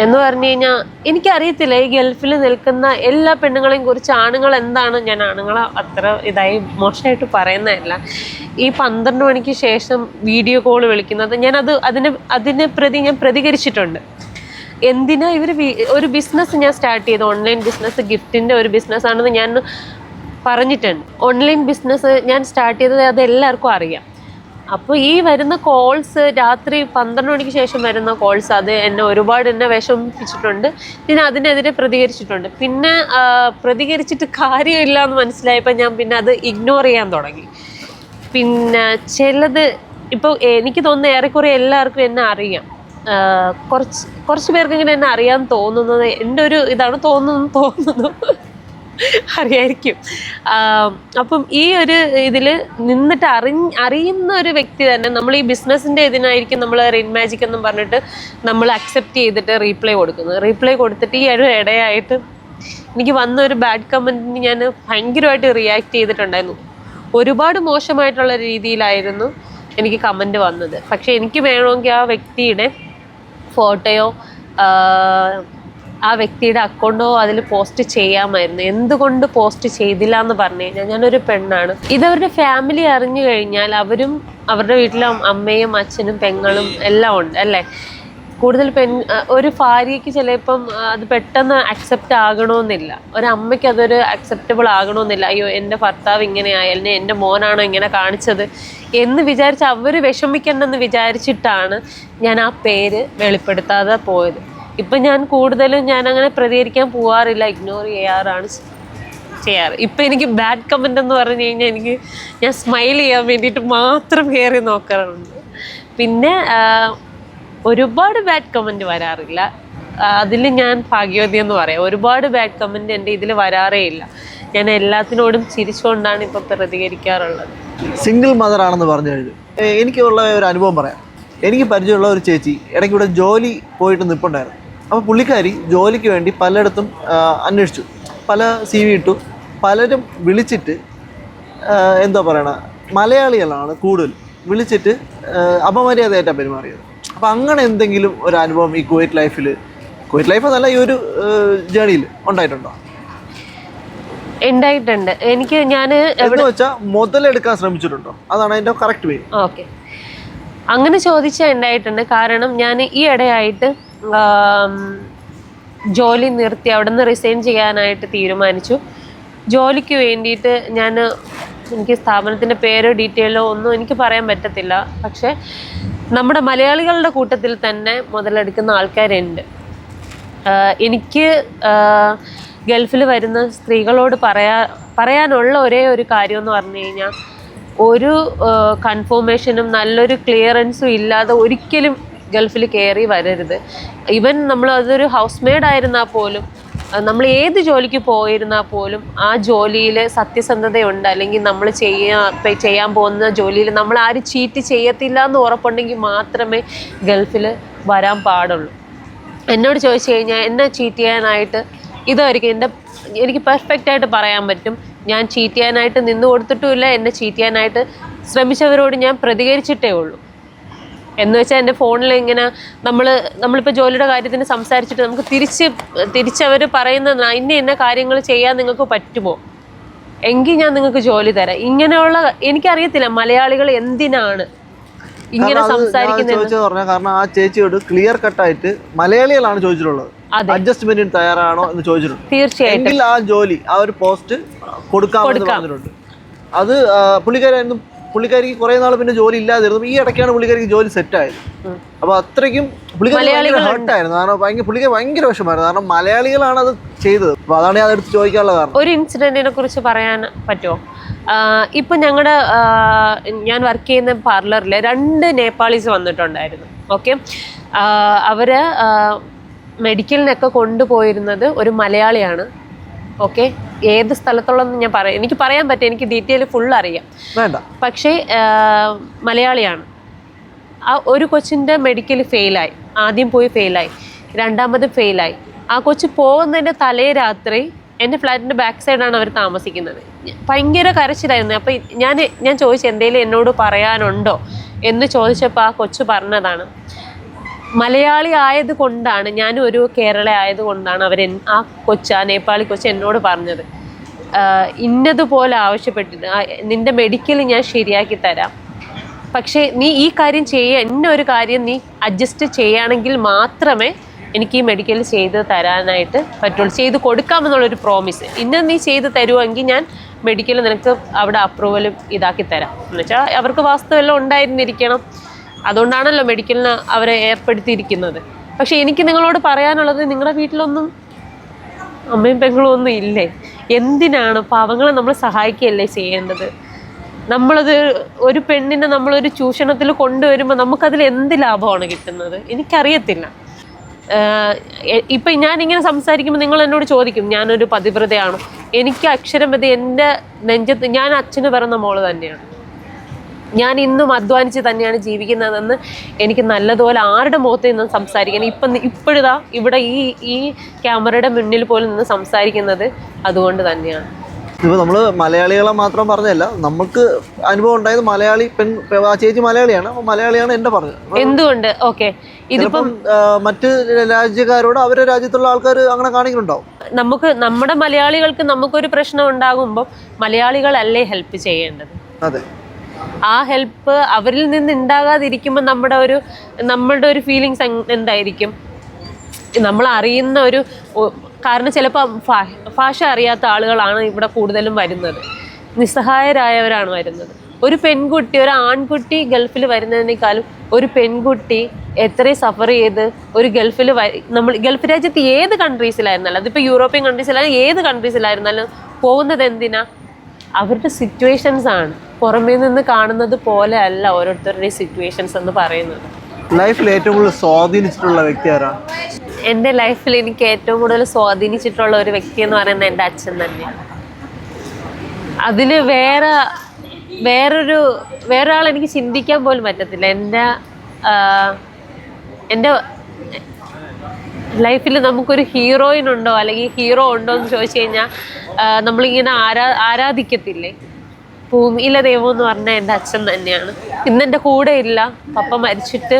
എന്ന് പറഞ്ഞു കഴിഞ്ഞാൽ, എനിക്കറിയത്തില്ല ഈ ഗൾഫിൽ നിൽക്കുന്ന എല്ലാ പെണ്ണുങ്ങളെയും കുറിച്ച്. ആണുങ്ങൾ എന്താണ്, ഞാൻ ആണുങ്ങളെ അത്ര ഇതായി മോശമായിട്ട് പറയുന്നതല്ല. ഈ 12 മണിക്ക് ശേഷം വീഡിയോ കോൾ വിളിക്കുന്നത്, അതിനെ പ്രതി ഞാൻ പ്രതികരിച്ചിട്ടുണ്ട്. എന്തിനാ ഒരു ബിസിനസ് ഞാൻ സ്റ്റാർട്ട് ചെയ്തു, ഓൺലൈൻ ബിസിനസ്, ഗിഫ്റ്റിൻ്റെ ഒരു ബിസിനസ്സാണെന്ന് ഞാൻ പറഞ്ഞിട്ടുണ്ട്. ഓൺലൈൻ ബിസിനസ് ഞാൻ സ്റ്റാർട്ട് ചെയ്തത് അത് എല്ലാവർക്കും അറിയാം. അപ്പോൾ ഈ വരുന്ന കോൾസ്, രാത്രി 12 മണിക്ക് ശേഷം വരുന്ന കോൾസ്, അത് ഒരുപാട് എന്നെ വിഷമിപ്പിച്ചിട്ടുണ്ട്. ഞാൻ അതിനെതിരെ പ്രതികരിച്ചിട്ടുണ്ട്. പിന്നെ പ്രതികരിച്ചിട്ട് കാര്യമില്ല എന്ന് മനസ്സിലായപ്പോൾ ഞാൻ പിന്നെ അത് ഇഗ്നോർ ചെയ്യാൻ തുടങ്ങി. പിന്നെ ചിലത് ഇപ്പോൾ എനിക്ക് തോന്നുന്നു ഏറെക്കുറെ എല്ലാവർക്കും എന്നെ അറിയാം. കുറച്ച് പേർക്ക് ഇങ്ങനെ എന്നെ അറിയാൻ തോന്നുന്നത് എൻ്റെ ഒരു ഇതാണ് തോന്നുന്നു അറിയായിരിക്കും. അപ്പം ഈ ഒരു ഇതിൽ നിന്നിട്ട് അറിയുന്ന ഒരു വ്യക്തി തന്നെ, നമ്മൾ ഈ ബിസിനസ്സിൻ്റെ ഇതിനായിരിക്കും നമ്മൾ റിൻ മാജിക് എന്നും പറഞ്ഞിട്ട് നമ്മൾ അക്സെപ്റ്റ് ചെയ്തിട്ട് റീപ്ലൈ കൊടുത്തിട്ട് ഈ ഒരു ഇടയായിട്ട് എനിക്ക് വന്ന ഒരു ബാഡ് കമൻറ്റിന് ഞാൻ ഭയങ്കരമായിട്ട് റിയാക്ട് ചെയ്തിട്ടുണ്ടായിരുന്നു. ഒരുപാട് മോശമായിട്ടുള്ള രീതിയിലായിരുന്നു എനിക്ക് കമൻറ്റ് വന്നത്. പക്ഷേ എനിക്ക് വേണമെങ്കിൽ ആ വ്യക്തിയുടെ ഫോട്ടോയോ ആ വ്യക്തിയുടെ അക്കൗണ്ടോ അതിൽ പോസ്റ്റ് ചെയ്യാമായിരുന്നു. എന്തുകൊണ്ട് പോസ്റ്റ് ചെയ്തില്ല എന്ന് പറഞ്ഞു കഴിഞ്ഞാൽ, ഞാനൊരു പെണ്ണാണ്. ഇതവരുടെ ഫാമിലി അറിഞ്ഞു കഴിഞ്ഞാൽ അവരും അവരുടെ വീട്ടിലെ അമ്മയും അച്ഛനും പെങ്ങളും എല്ലാം ഉണ്ട് അല്ലേ. കൂടുതൽ ഒരു ഭാര്യയ്ക്ക് ചിലപ്പം അത് പെട്ടെന്ന് അക്സെപ്റ്റ് ആകണമെന്നില്ല. ഒരമ്മയ്ക്ക് അതൊരു അക്സെപ്റ്റബിൾ ആകണമെന്നില്ല. അയ്യോ, എൻ്റെ ഭർത്താവ് ഇങ്ങനെയായാലും എൻ്റെ മോനാണോ ഇങ്ങനെ കാണിച്ചത് എന്ന് വിചാരിച്ച് അവർ വിഷമിക്കണ്ടെന്ന് വിചാരിച്ചിട്ടാണ് ഞാൻ ആ പേര് വെളിപ്പെടുത്താതെ പോയത്. ഇപ്പം ഞാൻ കൂടുതലും അങ്ങനെ പ്രതികരിക്കാൻ പോകാറില്ല, ഇഗ്നോർ ചെയ്യാറ്. ഇപ്പം എനിക്ക് ബാഡ് കമൻ്റ് എന്ന് പറഞ്ഞു കഴിഞ്ഞാൽ ഞാൻ സ്മൈൽ ചെയ്യാൻ വേണ്ടിയിട്ട് മാത്രം കയറി നോക്കാറുണ്ട്. പിന്നെ ഒരുപാട് ബാഡ് കമൻറ്റ് വരാറില്ല. അതിൽ ഞാൻ ഭാഗ്യവതി എന്ന് പറയാം. ഒരുപാട് ബാഡ് കമൻറ്റ് എൻ്റെ ഇതിൽ വരാറേ ഇല്ല. ഞാൻ എല്ലാത്തിനോടും ചിരിച്ചുകൊണ്ടാണ് ഇപ്പം പ്രതികരിക്കാറുള്ളത്. സിംഗിൾ മദർ ആണെന്ന് പറഞ്ഞു കഴിഞ്ഞു. എനിക്കുള്ള ഒരു അനുഭവം പറയാം. എനിക്ക് പരിചയമുള്ള ഒരു ചേച്ചി ഇടയ്ക്ക് ഇവിടെ ജോലി പോയിട്ട് നിൽപ്പുണ്ടായിരുന്നു. അപ്പോൾ പുള്ളിക്കാരി ജോലിക്ക് വേണ്ടി പലയിടത്തും അന്വേഷിച്ചു, പല CV ഇട്ടു. പലരും വിളിച്ചിട്ട് എന്താ പറയണ, മലയാളികളാണ് കൂടുതൽ വിളിച്ചിട്ട് അപമര്യാദയായിട്ടാണ് പെരുമാറിയത്. അപ്പോൾ അങ്ങനെ എന്തെങ്കിലും ഒരു അനുഭവം ഈ കുവൈറ്റ് ലൈഫ് എന്നല്ല, ഈ ഒരു ജേണിയിൽ ഉണ്ടായിട്ടുണ്ടോ? ഉണ്ടായിട്ടുണ്ട്. എന്ന് വെച്ചാൽ മുതലെടുക്കാൻ ശ്രമിച്ചിട്ടുണ്ടോ? അതാണ് അതിൻ്റെ കറക്റ്റ് വേ. ഓക്കെ, അങ്ങനെ ചോദിച്ചാൽ ഉണ്ടായിട്ടുണ്ട്. കാരണം ഞാൻ ഈ ഇടയായിട്ട് ജോലി നിർത്തി അവിടെ നിന്ന് റിസൈൻ ചെയ്യാനായിട്ട് തീരുമാനിച്ചു. ജോലിക്ക് വേണ്ടിയിട്ട് എനിക്ക് സ്ഥാപനത്തിൻ്റെ പേരോ ഡീറ്റെയിലോ ഒന്നും എനിക്ക് പറയാൻ പറ്റത്തില്ല. പക്ഷേ നമ്മുടെ മലയാളികളുടെ കൂട്ടത്തിൽ തന്നെ മുതലെടുക്കുന്ന ആൾക്കാരുണ്ട്. എനിക്ക് ഗൾഫിൽ വരുന്ന സ്ത്രീകളോട് പറയാനുള്ള ഒരേ ഒരു കാര്യം എന്ന് പറഞ്ഞു കഴിഞ്ഞാൽ, ഒരു കൺഫർമേഷനും നല്ലൊരു ക്ലിയറൻസും ഇല്ലാതെ ഒരിക്കലും ഗൾഫിൽ കയറി വരരുത്. ഈവൻ നമ്മൾ അതൊരു ഹൗസ് മെയ്ഡ് ആയിരുന്നാൽ പോലും, നമ്മൾ ഏത് ജോലിക്ക് പോയിരുന്നാൽ പോലും ആ ജോലിയിൽ സത്യസന്ധതയുണ്ട്, അല്ലെങ്കിൽ നമ്മൾ ചെയ്യാൻ പോകുന്ന ജോലിയിൽ നമ്മൾ ആരും ചീറ്റ് ചെയ്യത്തില്ല എന്ന് ഉറപ്പുണ്ടെങ്കിൽ മാത്രമേ ഗൾഫിൽ വരാൻ പാടുള്ളൂ. എന്നോട് ചോദിച്ചു കഴിഞ്ഞാൽ എന്നെ ചീറ്റ് ചെയ്യാനായിട്ട് ഇതായിരിക്കും എനിക്ക് പെർഫെക്റ്റായിട്ട് പറയാൻ പറ്റും. ഞാൻ ചീറ്റ് ചെയ്യാനായിട്ട് നിന്ന് കൊടുത്തിട്ടുമില്ല, എന്നെ ചീറ്റ് ചെയ്യാനായിട്ട് ശ്രമിച്ചവരോട് ഞാൻ പ്രതികരിച്ചിട്ടേ ഉള്ളൂ. എന്ന് വെച്ചാൽ എൻ്റെ ഫോണിൽ ഇങ്ങനെ നമ്മളിപ്പോൾ ജോലിയുടെ കാര്യത്തിന് സംസാരിച്ചിട്ട് നമുക്ക് തിരിച്ചവർ പറയുന്ന ഇന്ന കാര്യങ്ങൾ ചെയ്യാൻ നിങ്ങൾക്ക് പറ്റുമോ, എങ്കിൽ ഞാൻ നിങ്ങൾക്ക് ജോലി തരാം. ഇങ്ങനെയുള്ള എനിക്കറിയത്തില്ല മലയാളികൾ എന്തിനാണ് ഇങ്ങനെ സംസാരിക്കുന്നത്. കാരണം ആ ചേച്ചിയോട് ക്ലിയർ കട്ടായിട്ട് മലയാളികളാണ് ചോദിച്ചിട്ടുള്ളത്, അഡ്ജസ്റ്റ്മെന്റിന് തയ്യാറാണോ എന്ന് ചോദിച്ചിട്ടുണ്ട്. തീർച്ചയായിട്ടും ആ ജോലി ആ ഒരു പോസ്റ്റ് കൊടുക്കാമെന്ന് പറഞ്ഞിട്ടുണ്ട്. അത് പുള്ളിക്കാരിക്ക് കുറെ നാൾ പിന്നെ ജോലി ഇല്ലാതിരുന്നു. ഈ ഇടയ്ക്കാണ് പുള്ളിക്കാരിക്ക് ജോലി സെറ്റ് ആയത്. അപ്പൊ അത്രയ്ക്കും പുള്ളിക്കാരി ഹർട്ടായിരുന്നു. കാരണം പുള്ളിക്കാരി ഭയങ്കര വിഷമായിരുന്നു. കാരണം മലയാളികളാണ് അത് ചെയ്തത്. അപ്പൊ അതാണ് ഞാൻ അതെടുത്ത് ചോദിക്കാനുള്ള കാരണം. ഒരു ഇൻസിഡന്റിനെ കുറിച്ച് പറയാൻ പറ്റുമോ? ഇപ്പൊ ഞാൻ വർക്ക് ചെയ്യുന്ന പാർലറിൽ 2 നേപ്പാളീസ് വന്നിട്ടുണ്ടായിരുന്നു. ഓക്കെ, അവര് മെഡിക്കലിനൊക്കെ കൊണ്ടുപോയിരുന്നത് ഒരു മലയാളിയാണ്. ഓക്കെ, ഏത് സ്ഥലത്തുള്ളതെന്ന് എനിക്ക് പറയാൻ പറ്റും, എനിക്ക് ഡീറ്റെയിൽ ഫുൾ അറിയാം. പക്ഷേ മലയാളിയാണ്. ആ ഒരു കൊച്ചിൻ്റെ മെഡിക്കൽ ഫെയിലായി. ആദ്യം പോയി ഫെയിലായി, രണ്ടാമത് ഫെയിലായി. ആ കൊച്ച് പോകുന്നതിൻ്റെ തലേ രാത്രി എൻ്റെ ഫ്ലാറ്റിൻ്റെ ബാക്ക് സൈഡാണ് അവർ താമസിക്കുന്നത്. ഭയങ്കര കരച്ചിലായിരുന്നു. അപ്പോൾ ഞാൻ ചോദിച്ചു എന്തെങ്കിലും എന്നോട് പറയാനുണ്ടോ എന്ന് ചോദിച്ചപ്പോൾ ആ കൊച്ചു പറഞ്ഞതാണ്, മലയാളി ആയതുകൊണ്ടാണ്, ഞാനും ഒരു കേരള ആയതുകൊണ്ടാണ് ആ നേപ്പാളി കൊച്ച് എന്നോട് പറഞ്ഞത്, ഇന്നതുപോലെ ആവശ്യപ്പെട്ടിട്ട് നിൻ്റെ മെഡിക്കൽ ഞാൻ ശരിയാക്കി തരാം, പക്ഷേ നീ ഈ കാര്യം ഒരു കാര്യം നീ അഡ്ജസ്റ്റ് ചെയ്യുകയാണെങ്കിൽ മാത്രമേ എനിക്ക് ഈ മെഡിക്കൽ ചെയ്ത് തരാനായിട്ട് പറ്റുള്ളൂ, ചെയ്ത് കൊടുക്കാമെന്നുള്ളൊരു പ്രോമിസ്. നീ ചെയ്ത് തരുമെങ്കിൽ ഞാൻ മെഡിക്കൽ നിനക്ക് അവിടെ അപ്രൂവലും ഇതാക്കി തരാം എന്ന് വെച്ചാൽ അവർക്ക് വാസ്തവെല്ലാം ഉണ്ടായിരുന്നിരിക്കണം. അതുകൊണ്ടാണല്ലോ മെഡിക്കലിന് അവരെ ഏർപ്പെടുത്തിയിരിക്കുന്നത്. പക്ഷെ എനിക്ക് നിങ്ങളോട് പറയാനുള്ളത്, നിങ്ങളുടെ വീട്ടിലൊന്നും അമ്മയും പെങ്ങളും ഒന്നും ഇല്ലേ? എന്തിനാണ് പാവങ്ങളെ നമ്മൾ സഹായിക്കുകയല്ലേ ചെയ്യേണ്ടത്? ഒരു പെണ്ണിനെ നമ്മളൊരു ചൂഷണത്തിൽ കൊണ്ടുവരുമ്പോൾ നമുക്കതിൽ എന്ത് ലാഭമാണ് കിട്ടുന്നത്? എനിക്കറിയത്തില്ല. ഇപ്പം ഞാനിങ്ങനെ സംസാരിക്കുമ്പോൾ നിങ്ങൾ എന്നോട് ചോദിക്കും ഞാനൊരു പതിവ്രതയാണോ? എനിക്ക് അക്ഷരമതി എൻ്റെ നെഞ്ചത്ത്, ഞാൻ അച്ഛന് പിറന്ന മോള് തന്നെയാണ്. ഞാൻ ഇന്നും അധ്വാനിച്ച് തന്നെയാണ് ജീവിക്കുന്നതെന്ന് എനിക്ക് നല്ലതുപോലെ ആരുടെ മുഖത്ത് നിന്ന് സംസാരിക്കാൻ ഇപ്പോഴിതാ ഇവിടെ ഈ ക്യാമറയുടെ മുന്നിൽ പോലും നിന്ന് സംസാരിക്കുന്നത് അതുകൊണ്ട് തന്നെയാണ്. ഇപ്പോൾ നമ്മൾ മലയാളികളെ മാത്രം പറഞ്ഞല്ല, നമുക്ക് അനുഭവം ഉണ്ടായത് ചേച്ചി മലയാളിയാണ്. അപ്പോൾ മലയാളിയാണ് എൻ്റെ പറഞ്ഞത്. എന്തുകൊണ്ട്? ഓക്കെ, ഇതിപ്പം മറ്റ് രാജ്യക്കാരോട് അവരുടെ രാജ്യത്തുള്ള ആൾക്കാർ അങ്ങനെ കാണിക്കുന്നുണ്ടാവും. നമ്മുടെ മലയാളികൾക്ക് നമുക്കൊരു പ്രശ്നം ഉണ്ടാകുമ്പോൾ മലയാളികളല്ലേ ഹെൽപ്പ് ചെയ്യേണ്ടത്? അതെ, ആ ഹെൽപ്പ് അവരിൽ നിന്ന് ഉണ്ടാകാതിരിക്കുമ്പോൾ നമ്മളുടെ ഒരു ഫീലിങ്സ് എന്തായിരിക്കും? നമ്മൾ അറിയുന്ന കാരണം ചിലപ്പോൾ ഭാഷ അറിയാത്ത ആളുകളാണ് ഇവിടെ കൂടുതലും വരുന്നത്, നിസ്സഹായരായവരാണ് വരുന്നത്. ഒരു ആൺകുട്ടി ഗൾഫിൽ വരുന്നതിനേക്കാളും ഒരു പെൺകുട്ടി എത്രയും സഫർ ചെയ്ത് ഗൾഫ് രാജ്യത്ത് ഏത് കൺട്രീസിലായിരുന്നാലും, അതിപ്പോൾ യൂറോപ്യൻ കൺട്രീസിലായാലും ഏത് കൺട്രീസിലായിരുന്നാലും പോകുന്നത് എന്തിനാ? അവരുടെ സിറ്റുവേഷൻസ് ആണ്. പുറമേ നിന്ന് കാണുന്നത് പോലെ അല്ല ഓരോരുത്തരുടെയും സിറ്റുവേഷൻസ് എന്ന് പറയുന്നത്. ലൈഫിൽ ഏറ്റവും കൂടുതൽ സ്വാധീനിച്ചിട്ടുള്ള വ്യക്തി ആരാണ്? എൻ്റെ ലൈഫിൽ എനിക്ക് ഏറ്റവും കൂടുതൽ സ്വാധീനിച്ചിട്ടുള്ള ഒരു വ്യക്തി എന്ന് പറയുന്നത് എൻ്റെ അച്ഛൻ തന്നെയാണ്. അതിൽ വേറൊരാൾ എനിക്ക് ചിന്തിക്കാൻ പോലും പറ്റത്തില്ല. എൻ്റെ ലൈഫിൽ നമുക്കൊരു ഹീറോയിൻ ഉണ്ടോ അല്ലെങ്കിൽ ഹീറോ ഉണ്ടോ എന്ന് ചോദിച്ചു കഴിഞ്ഞാൽ നമ്മളിങ്ങനെ ആരാധിക്കത്തില്ലേ? ഭൂമിയിലെ ദൈവം എന്ന് പറഞ്ഞാൽ എൻ്റെ അച്ഛൻ തന്നെയാണ്. ഇന്നെൻ്റെ കൂടെ ഇല്ല. പപ്പ മരിച്ചിട്ട്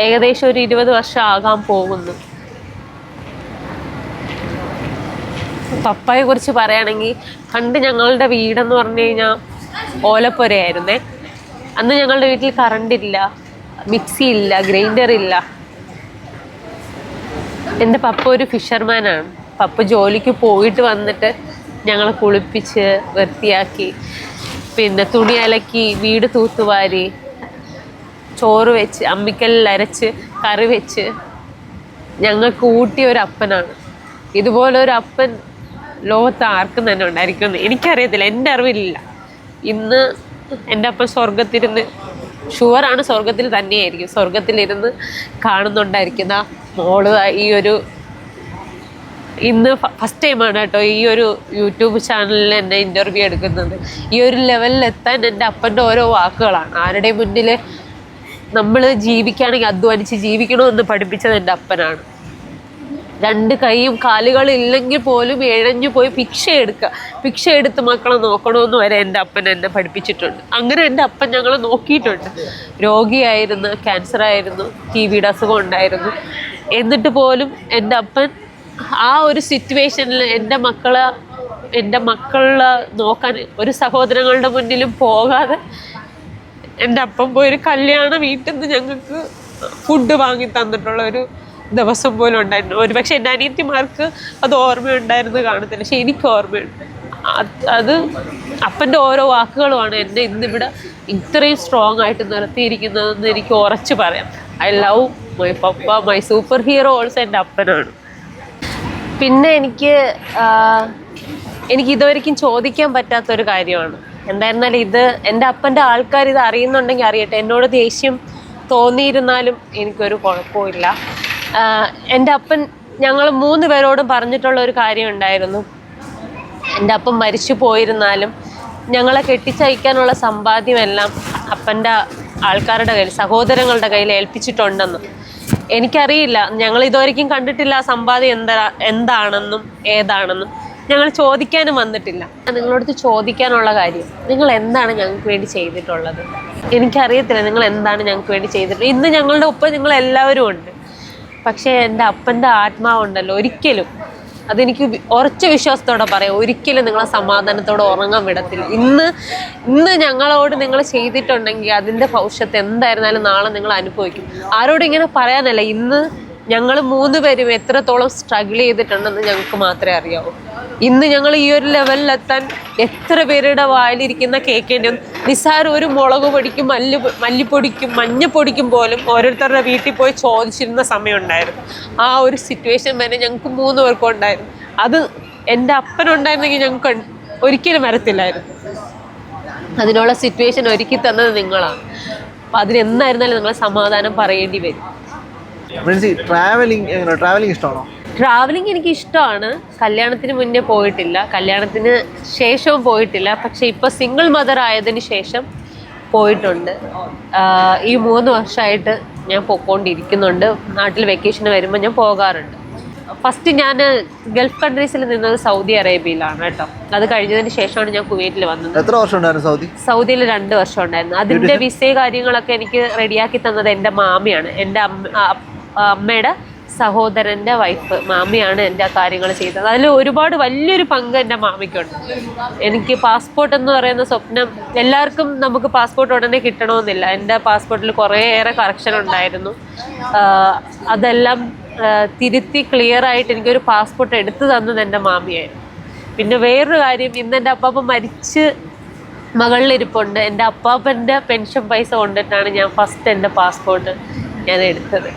ഏകദേശം ഒരു 20 വർഷം ആകാൻ പോകുന്നു. പപ്പയെ കുറിച്ച് പറയുകയാണെങ്കിൽ, പണ്ട് ഞങ്ങളുടെ വീടെന്ന് പറഞ്ഞു കഴിഞ്ഞാൽ ഓലപ്പുരയായിരുന്നേ. അന്ന് ഞങ്ങളുടെ വീട്ടിൽ കറണ്ടില്ല, മിക്സി ഇല്ല, ഗ്രൈൻഡർ ഇല്ല. എൻ്റെ പപ്പ ഒരു ഫിഷർമാനാണ്. പപ്പ ജോലിക്ക് പോയിട്ട് വന്നിട്ട് ഞങ്ങളെ കുളിപ്പിച്ച് വൃത്തിയാക്കി, പിന്നെ തുണി അലക്കി, വീട് തൂത്തുവാരി, ചോറ് വെച്ച് അമ്മിക്കല്ലിൽ അരച്ച് കറി വെച്ച് ഞങ്ങൾക്ക് ഊട്ടിയ ഒരു അപ്പനാണ്. ഇതുപോലെ ഒരു അപ്പൻ ലോകത്ത് ആർക്കും തന്നെ ഉണ്ടായിരിക്കുമെന്ന് എനിക്കറിയത്തില്ല, എൻ്റെ അറിവിലില്ല. ഇന്ന് എൻ്റെ അപ്പൻ സ്വർഗത്തിരുന്ന്, ഷുവറാണ് സ്വർഗത്തിൽ തന്നെയായിരിക്കും, സ്വർഗത്തിലിരുന്ന് കാണുന്നുണ്ടായിരിക്കുന്ന മോള് ഈ ഒരു ഇന്ന് ഫസ്റ്റ് ടൈമാണ് കേട്ടോ ഈ ഒരു യൂട്യൂബ് ചാനലിൽ എന്നെ ഇൻ്റർവ്യൂ എടുക്കുന്നത്. ഈ ഒരു ലെവലിലെത്താൻ എൻ്റെ അപ്പൻ്റെ ഓരോ വാക്കുകളാണ്. ആരുടെ മുന്നിൽ നമ്മൾ ജീവിക്കുകയാണെങ്കിൽ അധ്വാനിച്ച് ജീവിക്കണമെന്ന് പഠിപ്പിച്ചത് എൻ്റെ അപ്പനാണ്. 2 കൈയും കാലുകളും ഇല്ലെങ്കിൽ പോലും ഇഴഞ്ഞു പോയി ഭിക്ഷ എടുത്ത് മക്കളെ നോക്കണമെന്ന് വരെ എൻ്റെ അപ്പൻ എന്നെ പഠിപ്പിച്ചിട്ടുണ്ട്. അങ്ങനെ എൻ്റെ അപ്പൻ ഞങ്ങളെ നോക്കിയിട്ടുണ്ട്. രോഗിയായിരുന്നു, ക്യാൻസറായിരുന്നു, TBയുടെ അസുഖം ഉണ്ടായിരുന്നു. എന്നിട്ട് പോലും എൻ്റെ അപ്പൻ ആ ഒരു സിറ്റുവേഷനിൽ എൻ്റെ മക്കളെ നോക്കാൻ ഒരു സഹോദരങ്ങളുടെ മുന്നിലും പോകാതെ എൻ്റെ അപ്പം പോയൊരു കല്യാണ വീട്ടിൽ നിന്ന് ഞങ്ങൾക്ക് ഫുഡ് വാങ്ങി തന്നിട്ടുള്ള ഒരു ദിവസം പോലും ഉണ്ടായിരുന്നു. ഒരു പക്ഷേ എൻ്റെ അനിയത്തിമാർക്ക് അത് ഓർമ്മയുണ്ടായിരുന്നു കാണത്തില്ല, പക്ഷെ എനിക്ക് ഓർമ്മയുണ്ട്. അത് അപ്പൻ്റെ ഓരോ വാക്കുകളുമാണ് എന്നെ ഇന്നിവിടെ ഇത്രയും സ്ട്രോങ് ആയിട്ട് നിർത്തിയിരിക്കുന്നതെന്ന് എനിക്ക് ഉറച്ചു പറയാം. I love my papa, my super hero also എൻ്റെ അപ്പനാണ്. പിന്നെ എനിക്ക് ഇതുവരെയ്ക്കും ചോദിക്കാൻ പറ്റാത്തൊരു കാര്യമാണ്. എന്തായിരുന്നാലും ഇത് എൻ്റെ അപ്പൻ്റെ ആൾക്കാർ ഇത് അറിയുന്നുണ്ടെങ്കിൽ അറിയട്ടെ. എന്നോട് ദേഷ്യം തോന്നിയിരുന്നാലും എനിക്കൊരു കുഴപ്പമില്ല. എൻ്റെ അപ്പൻ ഞങ്ങൾ 3 പേരോടും പറഞ്ഞിട്ടുള്ള ഒരു കാര്യം ഉണ്ടായിരുന്നു. എൻ്റെ അപ്പൻ മരിച്ചു പോയിരുന്നാലും ഞങ്ങളെ കെട്ടിച്ചയക്കാനുള്ള സമ്പാദ്യമെല്ലാം അപ്പൻ്റെ ആൾക്കാരുടെ കയ്യിൽ, സഹോദരങ്ങളുടെ കയ്യിൽ ഏൽപ്പിച്ചിട്ടുണ്ടെന്ന്. എനിക്കറിയില്ല, ഞങ്ങൾ ഇതുവരെയ്ക്കും കണ്ടിട്ടില്ല ആ സമ്പാദ്യം എന്താണെന്നും ഏതാണെന്നും. ഞങ്ങൾ ചോദിക്കാനും വന്നിട്ടില്ല. നിങ്ങളടുത്ത് ചോദിക്കാനുള്ള കാര്യം, നിങ്ങൾ എന്താണ് ഞങ്ങൾക്ക് വേണ്ടി ചെയ്തിട്ടുള്ളത്? എനിക്കറിയത്തില്ല നിങ്ങൾ എന്താണ് ഞങ്ങൾക്ക് വേണ്ടി ചെയ്തിട്ടുള്ളത്. ഇന്ന് ഞങ്ങളുടെ ഒപ്പം നിങ്ങളെല്ലാവരും ഉണ്ട്. പക്ഷേ എൻ്റെ അപ്പൻ്റെ ആത്മാവുണ്ടല്ലോ, ഒരിക്കലും, അതെനിക്ക് ഉറച്ച വിശ്വാസത്തോടെ പറയാം, ഒരിക്കലും നിങ്ങളെ സമാധാനത്തോടെ ഉറങ്ങാൻ വിടത്തില്ല. ഇന്ന് ഞങ്ങളോട് നിങ്ങൾ ചെയ്തിട്ടുണ്ടെങ്കിൽ അതിൻ്റെ ഭവിഷ്യത്ത് എന്തായിരുന്നാലും നാളെ നിങ്ങൾ അനുഭവിക്കും. ആരോടും ഇങ്ങനെ പറയാനല്ല, ഇന്ന് ഞങ്ങൾ 3 പേരും എത്രത്തോളം സ്ട്രഗിൾ ചെയ്തിട്ടുണ്ടെന്ന് ഞങ്ങൾക്ക് മാത്രമേ അറിയാവൂ. ഇന്ന് ഞങ്ങൾ ഈ ഒരു ലെവലിലെത്താൻ എത്ര പേരുടെ വായിലിരിക്കുന്ന കേൾക്കേണ്ടി വന്നു. നിസ്സാരം ഒരു മുളക് പൊടിക്കും മല്ലിപ്പൊടിക്കും മഞ്ഞപ്പൊടിക്കും പോലും ഓരോരുത്തരുടെ വീട്ടിൽ പോയി ചോദിച്ചിരുന്ന സമയം ഉണ്ടായിരുന്നു. ആ ഒരു സിറ്റുവേഷൻ വരെ ഞങ്ങൾക്ക് 3 പേർക്കും ഉണ്ടായിരുന്നു. അത് എൻ്റെ അപ്പനുണ്ടായിരുന്നെങ്കിൽ ഞങ്ങൾക്ക് ഒരിക്കലും വരത്തില്ലായിരുന്നു. അതിനുള്ള സിറ്റുവേഷൻ ഒരുക്കി തന്നത് നിങ്ങളാണ്. അപ്പം അതിനെന്തായിരുന്നാലും നിങ്ങൾ സമാധാനം പറയേണ്ടി വരും. ട്രാവലിംഗ് ഇഷ്ടമാണോ? ട്രാവലിംഗ് എനിക്ക് ഇഷ്ടമാണ്. കല്യാണത്തിന് മുന്നേ പോയിട്ടില്ല, കല്യാണത്തിന് ശേഷവും പോയിട്ടില്ല. പക്ഷേ ഇപ്പോൾ സിംഗിൾ മദർ ആയതിന് ശേഷം പോയിട്ടുണ്ട്. ഈ 3 വർഷമായിട്ട് ഞാൻ പോയിക്കൊണ്ടിരിക്കുന്നുണ്ട്. നാട്ടിൽ വെക്കേഷന് വരുമ്പോൾ ഞാൻ പോകാറുണ്ട്. ഫസ്റ്റ് ഞാൻ ഗൾഫ് കൺട്രീസിൽ നിന്നത് സൗദി അറേബ്യയിലാണ് കേട്ടോ. അത് കഴിഞ്ഞതിന് ശേഷമാണ് ഞാൻ കുവൈറ്റിൽ വന്നത്. എത്ര വർഷം ഉണ്ടായിരുന്നു സൗദിയിൽ 2 വർഷം ഉണ്ടായിരുന്നു. അതിൻ്റെ വിസയും കാര്യങ്ങളൊക്കെ എനിക്ക് റെഡിയാക്കി തന്നത് എൻ്റെ മാമിയാണ്. എൻ്റെ അമ്മയുടെ സഹോദരൻ്റെ വൈഫ് മാമിയാണ് എൻ്റെ ആ കാര്യങ്ങൾ ചെയ്തത്. അതിൽ ഒരുപാട് വലിയൊരു പങ്ക് എൻ്റെ മാമിക്കുണ്ട്. എനിക്ക് പാസ്പോർട്ട് എന്ന് പറയുന്ന സ്വപ്നം, എല്ലാവർക്കും നമുക്ക് പാസ്പോർട്ട് ഉടനെ കിട്ടണമെന്നില്ല. എൻ്റെ പാസ്പോർട്ടിൽ കുറേയേറെ കറക്ഷൻ ഉണ്ടായിരുന്നു. അതെല്ലാം തിരുത്തി ക്ലിയറായിട്ട് എനിക്കൊരു പാസ്പോർട്ട് എടുത്തു തന്നത് എൻ്റെ മാമിയായിരുന്നു. പിന്നെ വേറൊരു കാര്യം, ഇന്ന് എൻ്റെ അപ്പാപ്പൻ മരിച്ച് മകളിലിരിപ്പുണ്ട്. എൻ്റെ അപ്പാപ്പൻ്റെ പെൻഷൻ പൈസ കൊണ്ടിട്ടാണ് ഞാൻ ഫസ്റ്റ് എൻ്റെ പാസ്പോർട്ട് ഞാൻ എടുത്തത്.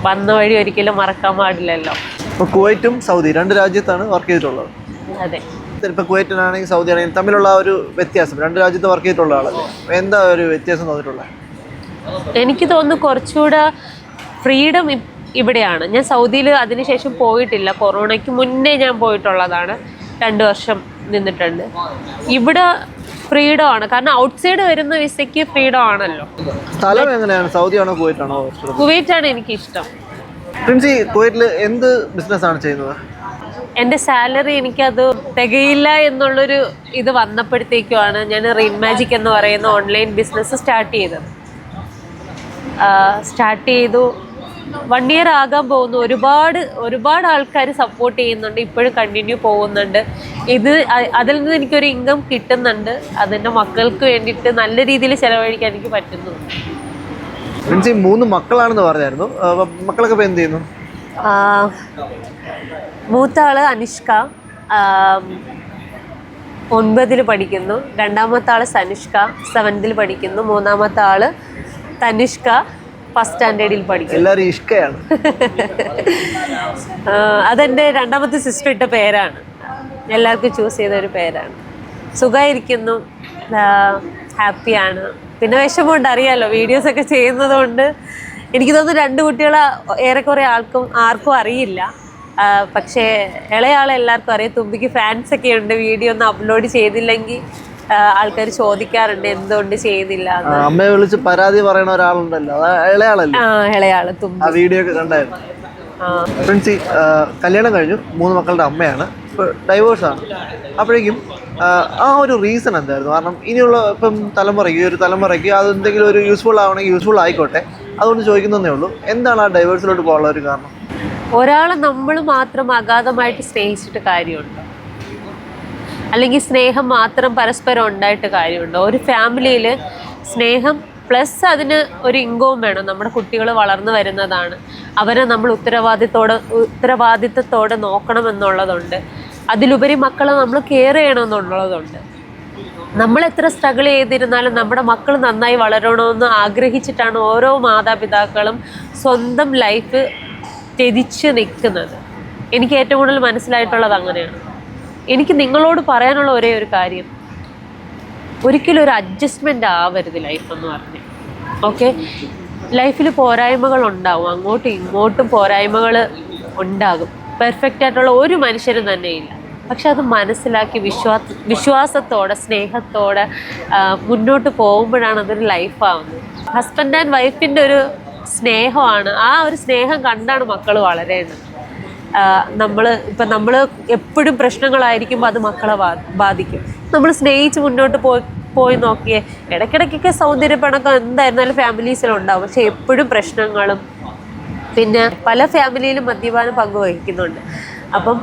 വന്ന വഴി ഒരിക്കലും മറക്കാൻ പാടില്ലല്ലോ. ഇപ്പോൾ കുവൈറ്റും സൗദി 2 രാജ്യത്താണ് വർക്ക് ചെയ്തിട്ടുള്ളത്. അതെ. ഇപ്പോൾ കുവൈറ്റിനാണെങ്കിൽ സൗദി ആണെങ്കിലും തമ്മിലുള്ള ഒരു വ്യത്യാസം, 2 രാജ്യത്ത് വർക്ക് ചെയ്തിട്ടുള്ള ആളല്ലേ, എന്താ ഒരു വ്യത്യാസം തോന്നിയിട്ടുള്ളത്? എനിക്ക് തോന്നുന്നു കുറച്ചുകൂടെ ഫ്രീഡം ഇവിടെയാണ്. ഞാൻ സൗദിയിൽ അതിനുശേഷം പോയിട്ടില്ല. കൊറോണയ്ക്ക് മുന്നേ ഞാൻ പോയിട്ടുള്ളതാണ്. 2 വർഷം നിന്നിട്ടുണ്ട്. ഇവിടെ ഫ്രീഡം ആണ്, കാരണം ഔട്ട്സൈഡ് വരുന്ന വിസയ്ക്ക് ഫ്രീഡം ആണല്ലോ. സ്ഥലം എങ്ങനെയാണ്, സൗദി ആണോ കുവൈറ്റാണോ? കുവൈറ്റാണ് എനിക്കിഷ്ടം. പ്രിൻസി കുവൈറ്റിൽ എന്ത് ബിസിനസ്സാണ് ചെയ്യുന്നത്? എൻ്റെ സാലറി എനിക്കത് തികയില്ല എന്നുള്ളൊരു ഇത് വന്നപ്പോഴത്തേക്കുമാണ് ഞാൻ റെയിൻ മാജിക് എന്ന് പറയുന്ന ഓൺലൈൻ ബിസിനസ് സ്റ്റാർട്ട് ചെയ്തത്. സ്റ്റാർട്ട് ചെയ്തു 1 ഇയർ ആകാൻ പോകുന്നു. ഒരുപാട് ആൾക്കാർ സപ്പോർട്ട് ചെയ്യുന്നുണ്ട്, ഇപ്പോഴും കണ്ടിന്യൂ പോകുന്നുണ്ട്. അതിൽ നിന്ന് എനിക്കൊരു ഇൻകം കിട്ടുന്നുണ്ട്. അതെൻ്റെ മക്കൾക്ക് വേണ്ടിയിട്ട് നല്ല രീതിയിൽ ചിലവഴിക്കാൻ എനിക്ക് പറ്റുന്നുണ്ട്. 3 മക്കളാണെന്ന് പറഞ്ഞായിരുന്നു, മക്കളൊക്കെ ഇപ്പോൾ എന്ത് ചെയ്യുന്നു? മൂത്ത ആള് അനുഷ്ക 9ൽ പഠിക്കുന്നു. 2ാമത്തെ ആള് സനുഷ്ക 7th പഠിക്കുന്നു. 3ാമത്തെ ആള് തനിഷ്ക ഫസ്റ്റ് സ്റ്റാൻഡേർഡിൽ പഠിക്കും. എല്ലാവരും ഇഷ്കയാണ്. അതെൻ്റെ രണ്ടാമത്തെ സിസ്റ്റർ ഇട്ട പേരാണ്, എല്ലാവർക്കും ചൂസ് ചെയ്ത ഒരു പേരാണ്. സുഖമായിരിക്കുന്നു, ഹാപ്പിയാണ്. പിന്നെ വിഷമമുണ്ട്, അറിയാമല്ലോ വീഡിയോസൊക്കെ ചെയ്യുന്നത് കൊണ്ട്. എനിക്ക് തോന്നുന്നു 2 കുട്ടികളെ ഏറെക്കുറെ ആർക്കും അറിയില്ല. പക്ഷേ ഇളയാളെ എല്ലാവർക്കും അറിയാം. തുമ്പിക്ക് ഫാൻസൊക്കെ ഉണ്ട്. വീഡിയോ ഒന്നും അപ്ലോഡ് ചെയ്തില്ലെങ്കിൽ ആൾക്കാർ ചോദിക്കാറുണ്ട് എന്തുകൊണ്ട് ചെയ്യുന്നില്ല. അമ്മയെ വിളിച്ച് പരാതി പറയുന്ന ഒരാളുണ്ടല്ലോ, ഇളയാളല്ലേ? ഇളയാള് തുമ്പി. ആ വീഡിയോ ഒക്കെ കണ്ടായിരുന്നു. ഫ്രണ്ട്സ്, കല്യാണം കഴിഞ്ഞു, 3 മക്കളുടെ അമ്മയാണ്, ഇപ്പോൾ ഡൈവോഴ്സാണ്. അപ്പോഴേക്കും ആ ഒരു റീസൺ എന്തായിരുന്നു? കാരണം ഇനിയുള്ള ഇപ്പം ഈ ഒരു തലമുറയ്ക്ക് അതെന്തെങ്കിലും ഒരു യൂസ്ഫുൾ ആവണമെങ്കിൽ യൂസ്ഫുൾ ആയിക്കോട്ടെ, അതുകൊണ്ട് ചോദിക്കുന്നതേ ഉള്ളൂ. എന്താണ് ആ ഡൈവേഴ്സിലോട്ട് പോകാനുള്ള ഒരു കാരണം? ഒരാളെ നമ്മൾ മാത്രം അഗാധമായിട്ട് സ്നേഹിച്ചിട്ട് കാര്യമുണ്ടോ? അല്ലെങ്കിൽ സ്നേഹം മാത്രം പരസ്പരം ഉണ്ടായിട്ട് കാര്യമുണ്ടോ? ഒരു ഫാമിലിയിൽ സ്നേഹം പ്ലസ് അതിന് ഒരു ഇൻകവും വേണം. നമ്മുടെ കുട്ടികൾ വളർന്നു വരുന്നതാണ്, അവരെ നമ്മൾ ഉത്തരവാദിത്തത്തോടെ നോക്കണമെന്നുള്ളതുണ്ട്. അതിലുപരി മക്കളെ നമ്മൾ കെയർ ചെയ്യണമെന്നുള്ളതുണ്ട്. നമ്മൾ എത്ര സ്ട്രഗിൾ ചെയ്തിരുന്നാലും നമ്മുടെ മക്കൾ നന്നായി വളരണമെന്ന് ആഗ്രഹിച്ചിട്ടാണ് ഓരോ മാതാപിതാക്കളും സ്വന്തം ലൈഫ് ത്യജിച്ച് നിൽക്കുന്നത്. എനിക്ക് ഏറ്റവും കൂടുതൽ മനസ്സിലായിട്ടുള്ളത് അങ്ങനെയാണ്. എനിക്ക് നിങ്ങളോട് പറയാനുള്ള ഒരേ ഒരു കാര്യം, ഒരിക്കലും ഒരു അഡ്ജസ്റ്റ്മെൻ്റ് ആവരുത് ലൈഫ് എന്ന് പറഞ്ഞ്. ഓക്കെ, ലൈഫിൽ പോരായ്മകൾ ഉണ്ടാവും, അങ്ങോട്ടും ഇങ്ങോട്ടും പോരായ്മകൾ ഉണ്ടാകും. പെർഫെക്റ്റ് ആയിട്ടുള്ള ഒരു മനുഷ്യരും തന്നെയില്ല. പക്ഷെ അത് മനസ്സിലാക്കി വിശ്വാസത്തോടെ സ്നേഹത്തോടെ മുന്നോട്ട് പോകുമ്പോഴാണ് അതൊരു ലൈഫാവുന്നത്. ഹസ്ബൻഡ് ആൻഡ് വൈഫിൻ്റെ ഒരു സ്നേഹമാണ്. ആ ഒരു സ്നേഹം കണ്ടാണ് മക്കൾ വളരേണ്ടത്. നമ്മൾ എപ്പോഴും പ്രശ്നങ്ങളായിരിക്കുമ്പോൾ അത് മക്കളെ ബാധിക്കും. നമ്മൾ സ്നേഹിച്ച് മുന്നോട്ട് പോയി നോക്കിയേ, ഇടയ്ക്കിടയ്ക്കൊക്കെ സൗന്ദര്യപ്പണക്കം എന്തായിരുന്നാലും ഫാമിലീസിലുണ്ടാവും. പക്ഷെ എപ്പോഴും പ്രശ്നങ്ങളും, പിന്നെ പല ഫാമിലിയിലും മദ്യപാനം പങ്കുവഹിക്കുന്നുണ്ട്. അപ്പം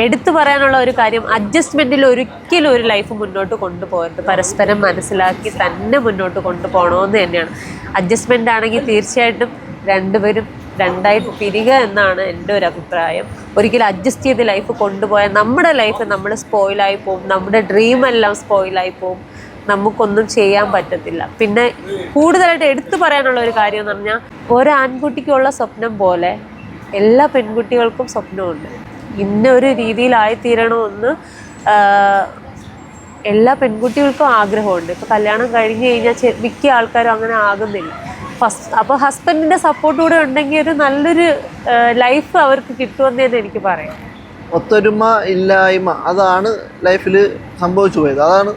എടുത്തു പറയാനുള്ള ഒരു കാര്യം, അഡ്ജസ്റ്റ്മെൻറ്റിൽ ഒരിക്കലും ഒരു ലൈഫ് മുന്നോട്ട് കൊണ്ടുപോകരുത്. പരസ്പരം മനസ്സിലാക്കി തന്നെ മുന്നോട്ട് കൊണ്ടുപോകണമെന്ന് തന്നെയാണ്. അഡ്ജസ്റ്റ്മെൻ്റ് ആണെങ്കിൽ തീർച്ചയായിട്ടും രണ്ടുപേരും രണ്ടായിട്ട് പിരിക എന്നാണ് എൻ്റെ ഒരു അഭിപ്രായം. ഒരിക്കലും അഡ്ജസ്റ്റ് ചെയ്ത് ലൈഫ് കൊണ്ടുപോയാൽ നമ്മുടെ ലൈഫ് നമ്മൾ സ്പോയിലായി പോവും, നമ്മുടെ ഡ്രീമെല്ലാം സ്പോയിലായി പോവും, നമുക്കൊന്നും ചെയ്യാൻ പറ്റത്തില്ല. പിന്നെ കൂടുതലായിട്ട് എടുത്തു പറയാനുള്ള ഒരു കാര്യം എന്ന് പറഞ്ഞാൽ, ഒരു ആൺകുട്ടിക്കുള്ള സ്വപ്നം പോലെ എല്ലാ പെൺകുട്ടികൾക്കും സ്വപ്നമുണ്ട്. ഇന്നൊരു രീതിയിലായിത്തീരണമെന്ന് എല്ലാ പെൺകുട്ടികൾക്കും ആഗ്രഹമുണ്ട്. ഇപ്പോൾ കല്യാണം കഴിഞ്ഞ് കഴിഞ്ഞാൽ മിക്ക ആൾക്കാരും അങ്ങനെ ആകുന്നില്ല. അപ്പോൾ ഹസ്ബൻഡിൻ്റെ സപ്പോർട്ട് കൂടെ ഉണ്ടെങ്കിൽ ഒരു നല്ലൊരു ലൈഫ് അവർക്ക് കിട്ടുമെന്ന് തന്നെ എനിക്ക് പറയാം. ഒത്തൊരുമ ഇല്ലായ്മ അതാണ് ലൈഫിൽ സംഭവിച്ചു പോയത്. അതാണ്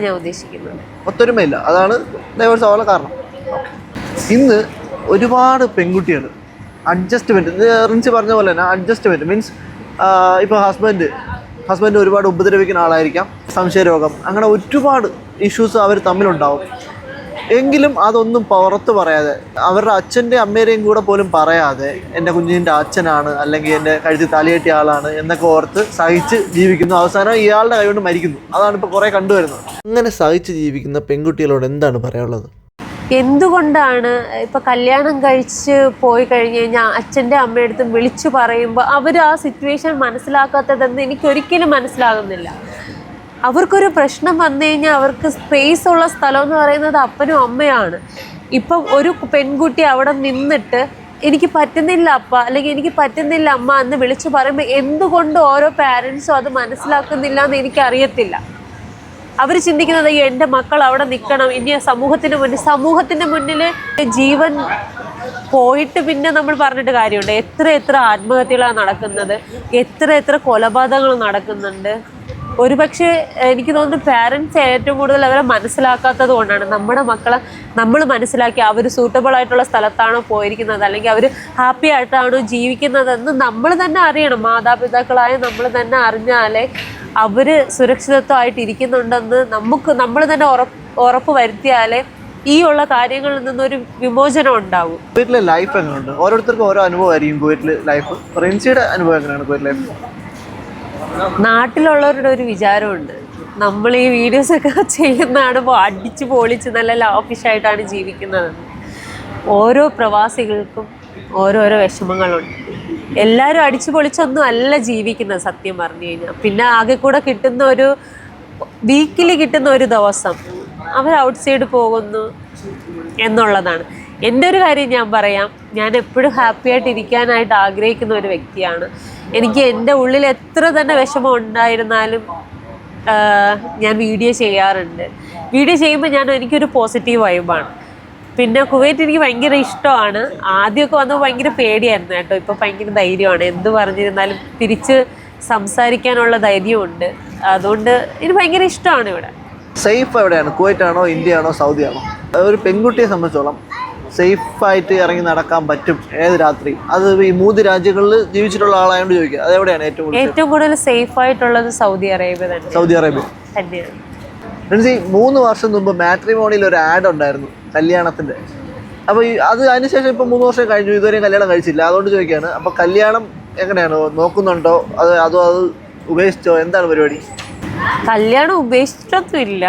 ഞാൻ ഉദ്ദേശിക്കുന്നത്. ഒത്തൊരുമയില്ല, അതാണ് ഡൈവേഴ്സ് ആവാനുള്ള കാരണം. ഇന്ന് ഒരുപാട് പെൺകുട്ടികൾ അഡ്ജസ്റ്റ്മെൻറ്റ്, റിൻസി പറഞ്ഞ പോലെ തന്നെ അഡ്ജസ്റ്റ്മെൻറ്റ് മീൻസ് ഇപ്പോൾ ഹസ്ബൻഡ് ഒരുപാട് ഉപദ്രവിക്കുന്ന ആളായിരിക്കാം, സംശയരോഗം, അങ്ങനെ ഒരുപാട് ഇഷ്യൂസ് അവർ തമ്മിലുണ്ടാവും. എങ്കിലും അതൊന്നും പുറത്ത് പറയാതെ, അവരുടെ അച്ഛൻ്റെ അമ്മേരെയും കൂടെ പോലും പറയാതെ എൻ്റെ കുഞ്ഞിൻ്റെ അച്ഛനാണ് അല്ലെങ്കിൽ എൻ്റെ കഴുത്തിൽ തലയെട്ടിയ ആളാണ് എന്നൊക്കെ ഓർത്ത് സഹിച്ച് ജീവിക്കുന്നു. അവസാനം ഇയാളുടെ കൈകൊണ്ട് മരിക്കുന്നു. അതാണ് ഇപ്പോൾ കുറേ കണ്ടുവരുന്നത്. അങ്ങനെ സഹിച്ച് ജീവിക്കുന്ന പെൺകുട്ടികളോട് എന്താണ് പറയാനുള്ളത്? എന്തുകൊണ്ടാണ് ഇപ്പോൾ കല്യാണം കഴിച്ച് പോയി കഴിഞ്ഞ് കഴിഞ്ഞാൽ അച്ഛൻ്റെ അമ്മയടുത്ത് വിളിച്ചു പറയുമ്പോൾ അവർ ആ സിറ്റുവേഷൻ മനസ്സിലാക്കാത്തതെന്ന് എനിക്കൊരിക്കലും മനസ്സിലാകുന്നില്ല. അവർക്കൊരു പ്രശ്നം വന്നു കഴിഞ്ഞാൽ അവർക്ക് സ്പേസ് ഉള്ള സ്ഥലം എന്ന് പറയുന്നത് അപ്പനും അമ്മയാണ്. ഇപ്പം ഒരു പെൺകുട്ടി അവിടെ നിന്നിട്ട് എനിക്ക് പറ്റുന്നില്ല അപ്പ, അല്ലെങ്കിൽ എനിക്ക് പറ്റുന്നില്ല അമ്മ എന്ന് വിളിച്ചു പറയുമ്പോൾ എന്തുകൊണ്ട് ഓരോ പാരൻസും അത് മനസ്സിലാക്കുന്നില്ല എന്ന് എനിക്കറിയത്തില്ല. അവർ ചിന്തിക്കുന്നത് എൻ്റെ മക്കൾ അവിടെ നിൽക്കണം, ഇനി സമൂഹത്തിൻ്റെ മുന്നിൽ ജീവൻ പോയിട്ട് പിന്നെ നമ്മൾ പറഞ്ഞിട്ട് കാര്യമുണ്ട്. എത്ര ആത്മഹത്യകളാണ് നടക്കുന്നത്, എത്ര കൊലപാതകങ്ങൾ നടക്കുന്നുണ്ട്. ഒരുപക്ഷെ എനിക്ക് തോന്നുന്നു പാരൻസ് ഏറ്റവും കൂടുതൽ അവരെ മനസ്സിലാക്കാത്തത് കൊണ്ടാണ്. നമ്മുടെ മക്കളെ നമ്മൾ മനസ്സിലാക്കി അവർ സൂട്ടബിൾ ആയിട്ടുള്ള സ്ഥലത്താണോ പോയിരിക്കുന്നത്, അല്ലെങ്കിൽ അവർ ഹാപ്പി ആയിട്ടാണോ ജീവിക്കുന്നതെന്ന് നമ്മൾ തന്നെ അറിയണം. മാതാപിതാക്കളായ നമ്മൾ തന്നെ അറിഞ്ഞാലേ അവർ സുരക്ഷിതത്വമായിട്ട് ഇരിക്കുന്നുണ്ടെന്ന് നമ്മൾ തന്നെ ഉറപ്പ് വരുത്തിയാലേ ഈ ഉള്ള കാര്യങ്ങളിൽ നിന്നൊരു വിമോചനം ഉണ്ടാവും. കുവൈറ്റിലെ ലൈഫ് എങ്ങനെയുണ്ട്? ഓരോരുത്തർക്കും ഓരോ അനുഭവമായിരിക്കും കുവൈറ്റിലെ ലൈഫ്. റിൻസിയുടെ അനുഭവം എങ്ങനെയാണ് കുവൈറ്റ് ലൈഫ്? നാട്ടിലുള്ളവരുടെ ഒരു വിചാരമുണ്ട്, നമ്മൾ ഈ വീഡിയോസൊക്കെ ചെയ്യുന്ന കാണുമ്പോൾ അടിച്ച് പൊളിച്ച് നല്ല ലാഫിഷായിട്ടാണ് ജീവിക്കുന്നതെന്ന്. ഓരോ പ്രവാസികൾക്കും ഓരോരോ വിഷമങ്ങളുണ്ട്. എല്ലാവരും അടിച്ചു പൊളിച്ചൊന്നും അല്ല ജീവിക്കുന്നത് സത്യം പറഞ്ഞു കഴിഞ്ഞാൽ. പിന്നെ ആകെ കൂടെ കിട്ടുന്ന വീക്കിലി കിട്ടുന്ന ഒരു ദിവസം അവർ ഔട്ട് സൈഡ് പോകുന്നു, എന്നുള്ളതാണ്. എൻ്റെ ഒരു കാര്യം ഞാൻ പറയാം, ഞാൻ എപ്പോഴും ഹാപ്പി ആയിട്ട് ഇരിക്കാനായിട്ട് ആഗ്രഹിക്കുന്ന ഒരു വ്യക്തിയാണ്. എനിക്ക് എൻ്റെ ഉള്ളിൽ എത്ര തന്നെ വിഷമം ഉണ്ടായിരുന്നാലും ഞാൻ വീഡിയോ ചെയ്യാറുണ്ട്. വീഡിയോ ചെയ്യുമ്പോൾ എനിക്കൊരു പോസിറ്റീവ് വൈബാണ്. പിന്നെ കുവൈറ്റ് എനിക്ക് ഭയങ്കര ഇഷ്ടമാണ്. ആദ്യമൊക്കെ വന്നപ്പോൾ ഭയങ്കര പേടിയായിരുന്നു കേട്ടോ. ഇപ്പോൾ ഭയങ്കര ധൈര്യമാണ്. എന്ത് പറഞ്ഞിരുന്നാലും തിരിച്ച് സംസാരിക്കാനുള്ള ധൈര്യമുണ്ട്. അതുകൊണ്ട് എനിക്ക് ഭയങ്കര ഇഷ്ടമാണ് ഇവിടെ. സേഫ് എവിടെയാണ്? കുവൈറ്റ് ആണോ, ഇന്ത്യ ആണോ, സൗദി ആണോ? ഒരു പെൺകുട്ടിയെ സംബന്ധിച്ചോളം സേഫായിട്ട് ഇറങ്ങി നടക്കാൻ പറ്റും ഏത് രാത്രി? അത് ഈ 3 രാജ്യങ്ങളിൽ ജീവിച്ചിട്ടുള്ള ആളായതുകൊണ്ട് ചോദിക്കുക, അതെവിടെയാണ് ഏറ്റവും കൂടുതൽ സേഫ് ആയിട്ടുള്ളത്? സൗദി അറേബ്യ തന്നെ. സൗദി അറേബ്യ തന്നെയാണ്. 3 വർഷം മുമ്പ് മാട്രിമോണിയിൽ ഒരു ആഡ് ഉണ്ടായിരുന്നു കല്യാണത്തിൻ്റെ. അപ്പോൾ അതിനുശേഷം ഇപ്പോൾ 3 വർഷം കഴിഞ്ഞു, ഇതുവരെയും കല്യാണം കഴിച്ചില്ല. അതുകൊണ്ട് ചോദിക്കുകയാണ്, അപ്പോൾ കല്യാണം എങ്ങനെയാണ്? നോക്കുന്നുണ്ടോ? അതോ അത് ഉപേക്ഷിച്ചോ? എന്താണ് പരിപാടി? കല്യാണം ഉപേക്ഷിച്ചിട്ടൊന്നുമില്ല.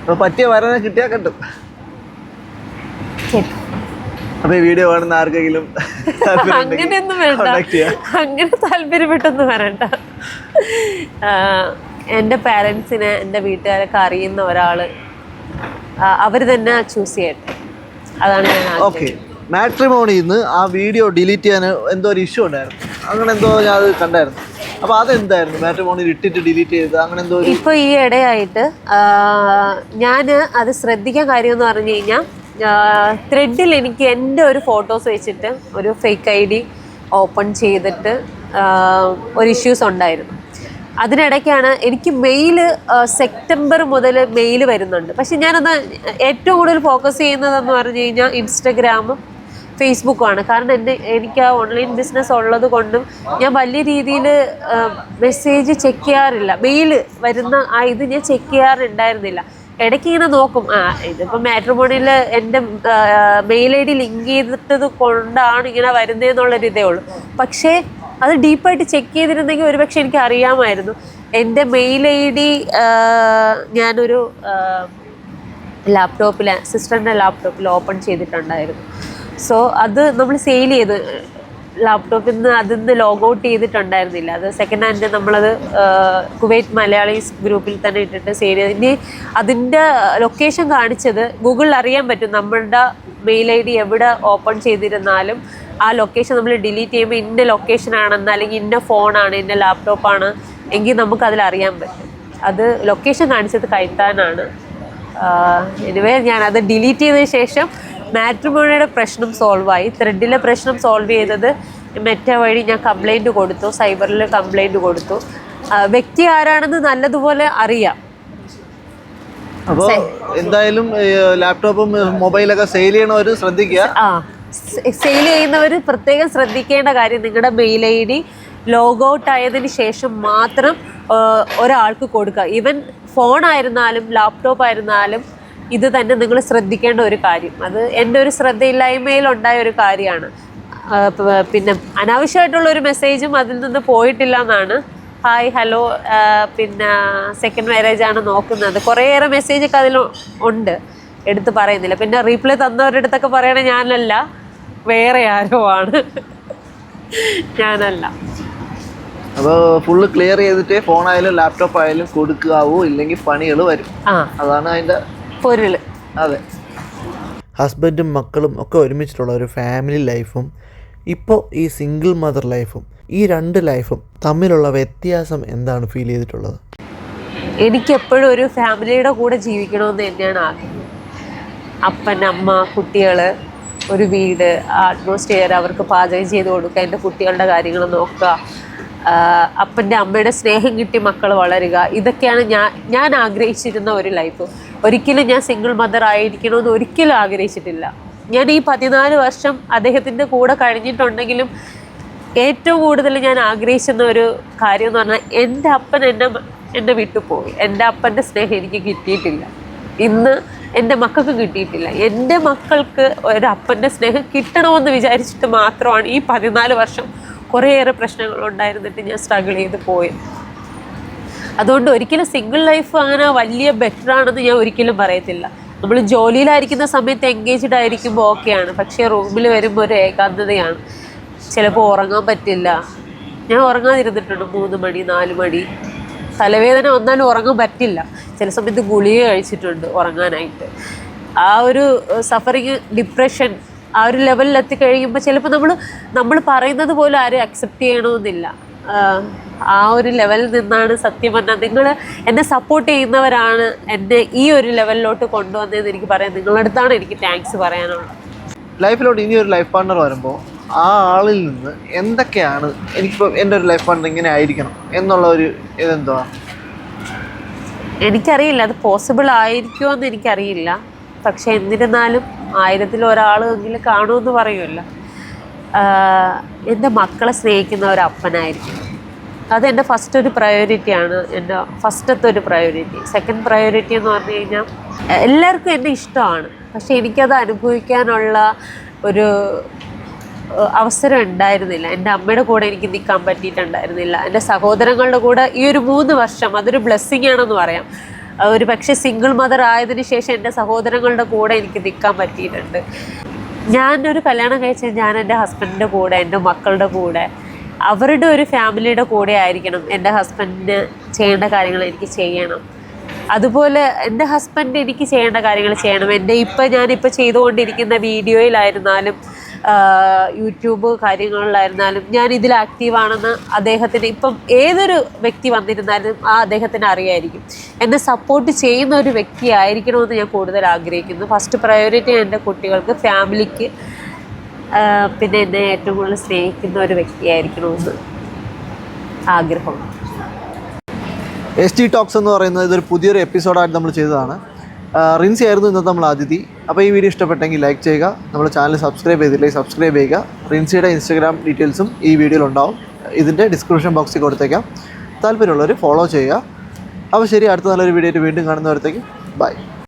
അപ്പോൾ പറ്റിയ വരനെ കിട്ടിയാൽ കിട്ടും. അപ്പോൾ ഈ വീഡിയോ കാണുന്ന ആർക്കെങ്കിലും അങ്ങനെയൊന്നും വേണ്ട, അങ്ങനെ താല്പര്യപ്പെട്ടൊന്നും വരണ്ട. എൻ്റെ പാരൻസിനെ, എൻ്റെ വീട്ടുകാരൊക്കെ അറിയുന്ന ഒരാൾ അവർ തന്നെ ചൂസ് ചെയ്യട്ടെ, അതാണ് ഞാൻ. ഓക്കെ, മാട്രിമോണിയിൽ നിന്ന് ആ വീഡിയോ ഡിലീറ്റ് ചെയ്യാൻ എന്തോ ഒരു ഇഷ്യൂ ഉണ്ടായിരുന്നു, അങ്ങനെ എന്തോ ഞാൻ അത് കണ്ടായിരുന്നു. അപ്പോൾ അതെന്തായിരുന്നു? മാട്രിമോണിയിൽ ഇട്ടിട്ട് ഡിലീറ്റ് ചെയ്ത് അങ്ങനെ എന്തോ? ഇപ്പോൾ ഈ ഇടയായിട്ട് ഞാൻ അത് ശ്രദ്ധിക്കാൻ കാര്യമെന്ന് പറഞ്ഞു കഴിഞ്ഞാൽ, ത്രെഡിൽ എനിക്ക് എൻ്റെ ഒരു ഫോട്ടോസ് വെച്ചിട്ട് ഒരു ഫേക്ക് ID ഓപ്പൺ ചെയ്തിട്ട് ഒരു ഇഷ്യൂസ് ഉണ്ടായിരുന്നു. അതിനിടയ്ക്കാണ് എനിക്ക് സെപ്റ്റംബർ മുതൽ മെയിൽ വരുന്നുണ്ട്. പക്ഷെ ഞാനത് ഏറ്റവും കൂടുതൽ ഫോക്കസ് ചെയ്യുന്നതെന്ന് പറഞ്ഞു കഴിഞ്ഞാൽ ഇൻസ്റ്റഗ്രാമും ഫേസ്ബുക്കുമാണ്. കാരണം എനിക്ക് ആ ഓൺലൈൻ ബിസിനസ് ഉള്ളത് കൊണ്ടും ഞാൻ വലിയ രീതിയിൽ മെസ്സേജ് ചെക്ക് ചെയ്യാറില്ല. മെയിൽ വരുന്ന ഇത് ഞാൻ ചെക്ക് ചെയ്യാറുണ്ടായിരുന്നില്ല. ഇടയ്ക്ക് ഇങ്ങനെ നോക്കും, ഇതിപ്പോൾ മാട്രിമോണിയിൽ എൻ്റെ മെയിൽ ID ലിങ്ക് ചെയ്തിട്ടത് കൊണ്ടാണ് ഇങ്ങനെ വരുന്നതെന്നുള്ളൊരു ഇതേ ഉള്ളൂ. പക്ഷേ അത് ഡീപ്പായിട്ട് ചെക്ക് ചെയ്തിരുന്നെങ്കിൽ ഒരുപക്ഷെ എനിക്ക് അറിയാമായിരുന്നു. എൻ്റെ മെയിൽ ID ഞാനൊരു സിസ്റ്ററിൻ്റെ ലാപ്ടോപ്പിൽ ഓപ്പൺ ചെയ്തിട്ടുണ്ടായിരുന്നു. സോ അത് നമ്മൾ സെയിൽ ചെയ്ത് ലാപ്ടോപ്പിൽ നിന്ന് അതിന്ന് ലോഗ് ഔട്ട് ചെയ്തിട്ടുണ്ടായിരുന്നില്ല. അത് സെക്കൻഡ് ഹാൻഡ് നമ്മളത് കുവൈറ്റ് മലയാളീസ് ഗ്രൂപ്പിൽ തന്നെ ഇട്ടിട്ട് സെയിൽ ചെയ്ത്. ഇനി അതിൻ്റെ ലൊക്കേഷൻ കാണിച്ചത് ഗൂഗിളിൽ അറിയാൻ പറ്റും. നമ്മളുടെ മെയിൽ ID എവിടെ ഓപ്പൺ ചെയ്തിരുന്നാലും ആ ലൊക്കേഷൻ നമ്മൾ ഡിലീറ്റ് ചെയ്യുമ്പോൾ ഇന്ന ലൊക്കേഷനാണെന്ന്, അല്ലെങ്കിൽ ഇന്ന ഫോണാണ്, ഇന്ന ലാപ്ടോപ്പാണ് എങ്കിൽ നമുക്കതിൽ അറിയാൻ പറ്റും. അത് ലൊക്കേഷൻ കാണിച്ചത് കയറ്റാനാണ്. എനിവേ ഞാനത് ഡിലീറ്റ് ചെയ്തതിന് ശേഷം മാട്രിമോണിയുടെ പ്രശ്നം സോൾവായി. ത്രെഡിലെ പ്രശ്നം സോൾവ് ചെയ്തത് മെറ്റ വഴി ഞാൻ കംപ്ലൈൻറ്റ് കൊടുത്തു, സൈബറിൽ കംപ്ലൈൻറ്റ് കൊടുത്തു. വ്യക്തി ആരാണെന്ന് നല്ലതുപോലെ അറിയാം. അപ്പോൾ എന്തായാലും ലാപ്ടോപ്പും മൊബൈലൊക്കെ സെയിൽ ചെയ്യണവർ ശ്രദ്ധിക്കുക. സെയിൽ ചെയ്യുന്നവർ പ്രത്യേകം ശ്രദ്ധിക്കേണ്ട കാര്യം, നിങ്ങളുടെ മെയിൽ ID ലോഗ് ഔട്ട് ആയതിന് ശേഷം മാത്രം ഒരാൾക്ക് കൊടുക്കുക. ഈവൻ ഫോണായിരുന്നാലും ലാപ്ടോപ്പ് ആയിരുന്നാലും ഇത് തന്നെ നിങ്ങൾ ശ്രദ്ധിക്കേണ്ട ഒരു കാര്യം. അത് എൻ്റെ ഒരു ശ്രദ്ധയില്ലായ്മയിലുണ്ടായ ഒരു കാര്യമാണ്. പിന്നെ അനാവശ്യമായിട്ടുള്ള ഒരു മെസ്സേജും അതിൽ നിന്ന് പോയിട്ടില്ല എന്നാണ്. ഹായ്, ഹലോ, പിന്നെ സെക്കൻഡ് മാരേജ് ആണ് നോക്കുന്നത്, കുറേയേറെ മെസ്സേജൊക്കെ അതിൽ ഉണ്ട്, എടുത്ത് പറയുന്നില്ല. പിന്നെ റീപ്ലൈ തന്നവരുടെ അടുത്തൊക്കെ പറയണേ ഞാനല്ല, വേറെ ആരോ ആണ്, ഞാനല്ല. അപ്പോൾ ഫുള്ള് ക്ലിയർ ചെയ്തിട്ടേ ഫോണായാലും ലാപ്ടോപ്പ് ആയാലും കൊടുക്കാവൂ, ഇല്ലെങ്കിൽ പണികൾ വരും. അതാണ് അതിൻ്റെ പൊരുള്. അതെ, ഹസ്ബൻഡും മക്കളും ഒക്കെ ഒരുമിച്ചിട്ടുള്ള ഒരു ഫാമിലി ലൈഫും ഇപ്പോൾ ഈ സിംഗിൾ മദർ ലൈഫും, ഈ 2 ലൈഫും തമ്മിലുള്ള വ്യത്യാസം എന്താണ് ഫീൽ ചെയ്തിട്ടുള്ളത്? എനിക്കെപ്പോഴും ഒരു ഫാമിലിയുടെ കൂടെ ജീവിക്കണമെന്ന് തന്നെയാണ് ആഗ്രഹം. അപ്പൻ, അമ്മ, കുട്ടികൾ, ഒരു വീട്, അറ്റ്മോസ്ഫിയർ, അവർക്ക് പാചകം ചെയ്ത് കൊടുക്കുക, എൻ്റെ കുട്ടികളുടെ കാര്യങ്ങൾ നോക്കുക, അപ്പൻ്റെ അമ്മയുടെ സ്നേഹം കിട്ടി മക്കൾ വളരുക. ഇതൊക്കെയാണ് ഞാൻ ആഗ്രഹിച്ചിരുന്ന ഒരു ലൈഫ്. ഒരിക്കലും ഞാൻ സിംഗിൾ മദർ ആയിരിക്കണമെന്ന് ഒരിക്കലും ആഗ്രഹിച്ചിട്ടില്ല. ഞാൻ ഈ 14 വർഷം അദ്ദേഹത്തിൻ്റെ കൂടെ കഴിഞ്ഞിട്ടുണ്ടെങ്കിലും ഏറ്റവും കൂടുതൽ ഞാൻ ആഗ്രഹിച്ചിരുന്ന ഒരു കാര്യം എന്ന് പറഞ്ഞാൽ, എൻ്റെ അപ്പൻ എന്നെ വിട്ടുപോയി. എൻ്റെ അപ്പൻ്റെ സ്നേഹം എനിക്ക് കിട്ടിയിട്ടില്ല, ഇന്ന് എൻ്റെ മക്കൾക്ക് കിട്ടിയിട്ടില്ല. എൻ്റെ മക്കൾക്ക് ഒരു അപ്പൻ്റെ സ്നേഹം കിട്ടണമെന്ന് വിചാരിച്ചിട്ട് മാത്രമാണ് ഈ 14 വർഷം കുറേയേറെ പ്രശ്നങ്ങൾ ഉണ്ടായിരുന്നിട്ട് ഞാൻ സ്ട്രഗിൾ ചെയ്ത് പോയത്. അതുകൊണ്ട് ഒരിക്കലും സിംഗിൾ ലൈഫ് അങ്ങനെ വലിയ ബെറ്റർ ആണെന്ന് ഞാൻ ഒരിക്കലും പറയത്തില്ല. നമ്മൾ ജോലിയിലായിരിക്കുന്ന സമയത്ത് എൻഗേജ്ഡ് ആയിരിക്കുമ്പോൾ ഓക്കെയാണ്, പക്ഷേ റൂമിൽ വരുമ്പോൾ ഒരു ഏകാന്തതയാണ്. ചിലപ്പോൾ ഉറങ്ങാൻ പറ്റില്ല. ഞാൻ ഉറങ്ങാതിരുന്നിട്ടുണ്ട് 3 മണി 4 മണി. തലവേദന വന്നാലും ഉറങ്ങാൻ പറ്റില്ല. ചില സമയത്ത് ഗുളിക കഴിച്ചിട്ടുണ്ട് ഉറങ്ങാനായിട്ട്. ആ ഒരു സഫറിങ്, ഡിപ്രഷൻ, ആ ഒരു ലെവലിൽ എത്തിക്കഴിയുമ്പോൾ ചിലപ്പോൾ നമ്മൾ പറയുന്നത് പോലും ആരും അക്സെപ്റ്റ് ചെയ്യണമെന്നില്ല. ആ ഒരു ലെവലിൽ നിന്നാണ് സത്യം പറഞ്ഞാൽ നിങ്ങൾ എന്നെ സപ്പോർട്ട് ചെയ്യുന്നവരാണ് എന്നെ ഈ ഒരു ലെവലിലോട്ട് കൊണ്ടുവന്നതെന്ന് എനിക്ക് പറയാം. നിങ്ങളുടെ അടുത്താണ് എനിക്ക് താങ്ക്സ് പറയാനുള്ളത്. ലൈഫിലോട്ട് ഇനി ഒരു ലൈഫ് പാർട്ണർ വരുമ്പോൾ ആ ആളിൽ നിന്ന് എന്തൊക്കെയാണ് എനിക്കിപ്പോൾ എൻ്റെ ഒരു ലൈഫ് പാർട്ണർ ഇങ്ങനെ ആയിരിക്കണം എന്നുള്ള ഒരു ഇതെന്തുവാ? എനിക്കറിയില്ല അത് പോസിബിൾ ആയിരിക്കുമോ എന്ന് എനിക്കറിയില്ല. പക്ഷെ എന്നിരുന്നാലും 1000-ൽ ഒരാളെങ്കിലും കാണുമെന്ന് പറയുമല്ലോ. എൻ്റെ മക്കളെ സ്നേഹിക്കുന്ന ഒരു അപ്പനായിരിക്കും. അതെൻ്റെ ഫസ്റ്റ് ഒരു പ്രയോറിറ്റിയാണ്, എൻ്റെ ഫസ്റ്റത്തെ ഒരു പ്രയോറിറ്റി. സെക്കൻഡ് പ്രയോറിറ്റി എന്ന് പറഞ്ഞു കഴിഞ്ഞാൽ എല്ലാവർക്കും എന്നെ ഇഷ്ടമാണ്, പക്ഷെ എനിക്കത് അനുഭവിക്കാനുള്ള ഒരു അവസരം ഉണ്ടായിരുന്നില്ല. എൻ്റെ അമ്മയുടെ കൂടെ എനിക്ക് നിൽക്കാൻ പറ്റിയിട്ടുണ്ടായിരുന്നില്ല. എൻ്റെ സഹോദരങ്ങളുടെ കൂടെ ഈ ഒരു 3 വർഷം അതൊരു ബ്ലെസ്സിങ് ആണെന്ന് പറയാം. ഒരു പക്ഷേ സിംഗിൾ മദർ ആയതിനു ശേഷം എൻ്റെ സഹോദരങ്ങളുടെ കൂടെ എനിക്ക് നിൽക്കാൻ പറ്റിയിട്ടുണ്ട്. ഞാനൊരു കല്യാണം കഴിച്ചാൽ ഞാൻ എൻ്റെ ഹസ്ബൻഡിൻ്റെ കൂടെ, എൻ്റെ മക്കളുടെ കൂടെ, അവരുടെ ഒരു ഫാമിലിയുടെ കൂടെ ആയിരിക്കണം. എൻ്റെ ഹസ്ബൻഡിന് ചെയ്യേണ്ട കാര്യങ്ങൾ എനിക്ക് ചെയ്യണം, അതുപോലെ എൻ്റെ ഹസ്ബൻഡ് എനിക്ക് ചെയ്യേണ്ട കാര്യങ്ങൾ ചെയ്യണം. ഞാനിപ്പോൾ ചെയ്തുകൊണ്ടിരിക്കുന്ന വീഡിയോയിലായിരുന്നാലും യൂട്യൂബ് കാര്യങ്ങളിലായിരുന്നാലും ഞാൻ ഇതിൽ ആക്റ്റീവാണെന്ന് അദ്ദേഹത്തിന്, ഇപ്പം ഏതൊരു വ്യക്തി വന്നിരുന്നാലും അദ്ദേഹത്തിന് അറിയായിരിക്കും. എന്നെ സപ്പോർട്ട് ചെയ്യുന്ന ഒരു വ്യക്തി ആയിരിക്കണമെന്ന് ഞാൻ കൂടുതൽ ആഗ്രഹിക്കുന്നു. ഫസ്റ്റ് പ്രയോറിറ്റി എൻ്റെ കുട്ടികൾക്ക്, ഫാമിലിക്ക്, പിന്നെ എന്നെ ഏറ്റവും കൂടുതൽ സ്നേഹിക്കുന്ന ഒരു വ്യക്തിയായിരിക്കണമെന്ന് ആഗ്രഹമുണ്ട്. SG ടോക്സ് എന്ന് പറയുന്നത് ഇതൊരു പുതിയൊരു എപ്പിസോഡായിട്ട് നമ്മൾ ചെയ്തതാണ്. റിൻസി ആയിരുന്നു ഇന്നത്തെ നമ്മൾ അതിഥി. അപ്പോൾ ഈ വീഡിയോ ഇഷ്ടപ്പെട്ടെങ്കിൽ ലൈക്ക് ചെയ്യുക, നമ്മുടെ ചാനൽ സബ്സ്ക്രൈബ് ചെയ്തില്ലെങ്കിൽ സബ്സ്ക്രൈബ് ചെയ്യുക. റിൻസിയുടെ ഇൻസ്റ്റാഗ്രാം ഡീറ്റെയിൽസും ഈ വീഡിയോയിലുണ്ടാവും, ഇതിൻ്റെ ഡിസ്ക്രിപ്ഷൻ ബോക്സിൽ കൊടുത്തേക്കാം. താല്പര്യമുള്ളവർ ഫോളോ ചെയ്യുക. അപ്പോൾ ശരി, അടുത്ത നല്ലൊരു വീഡിയോ ആയിട്ട് വീണ്ടും കാണുന്നവരത്തേക്ക് ബൈ.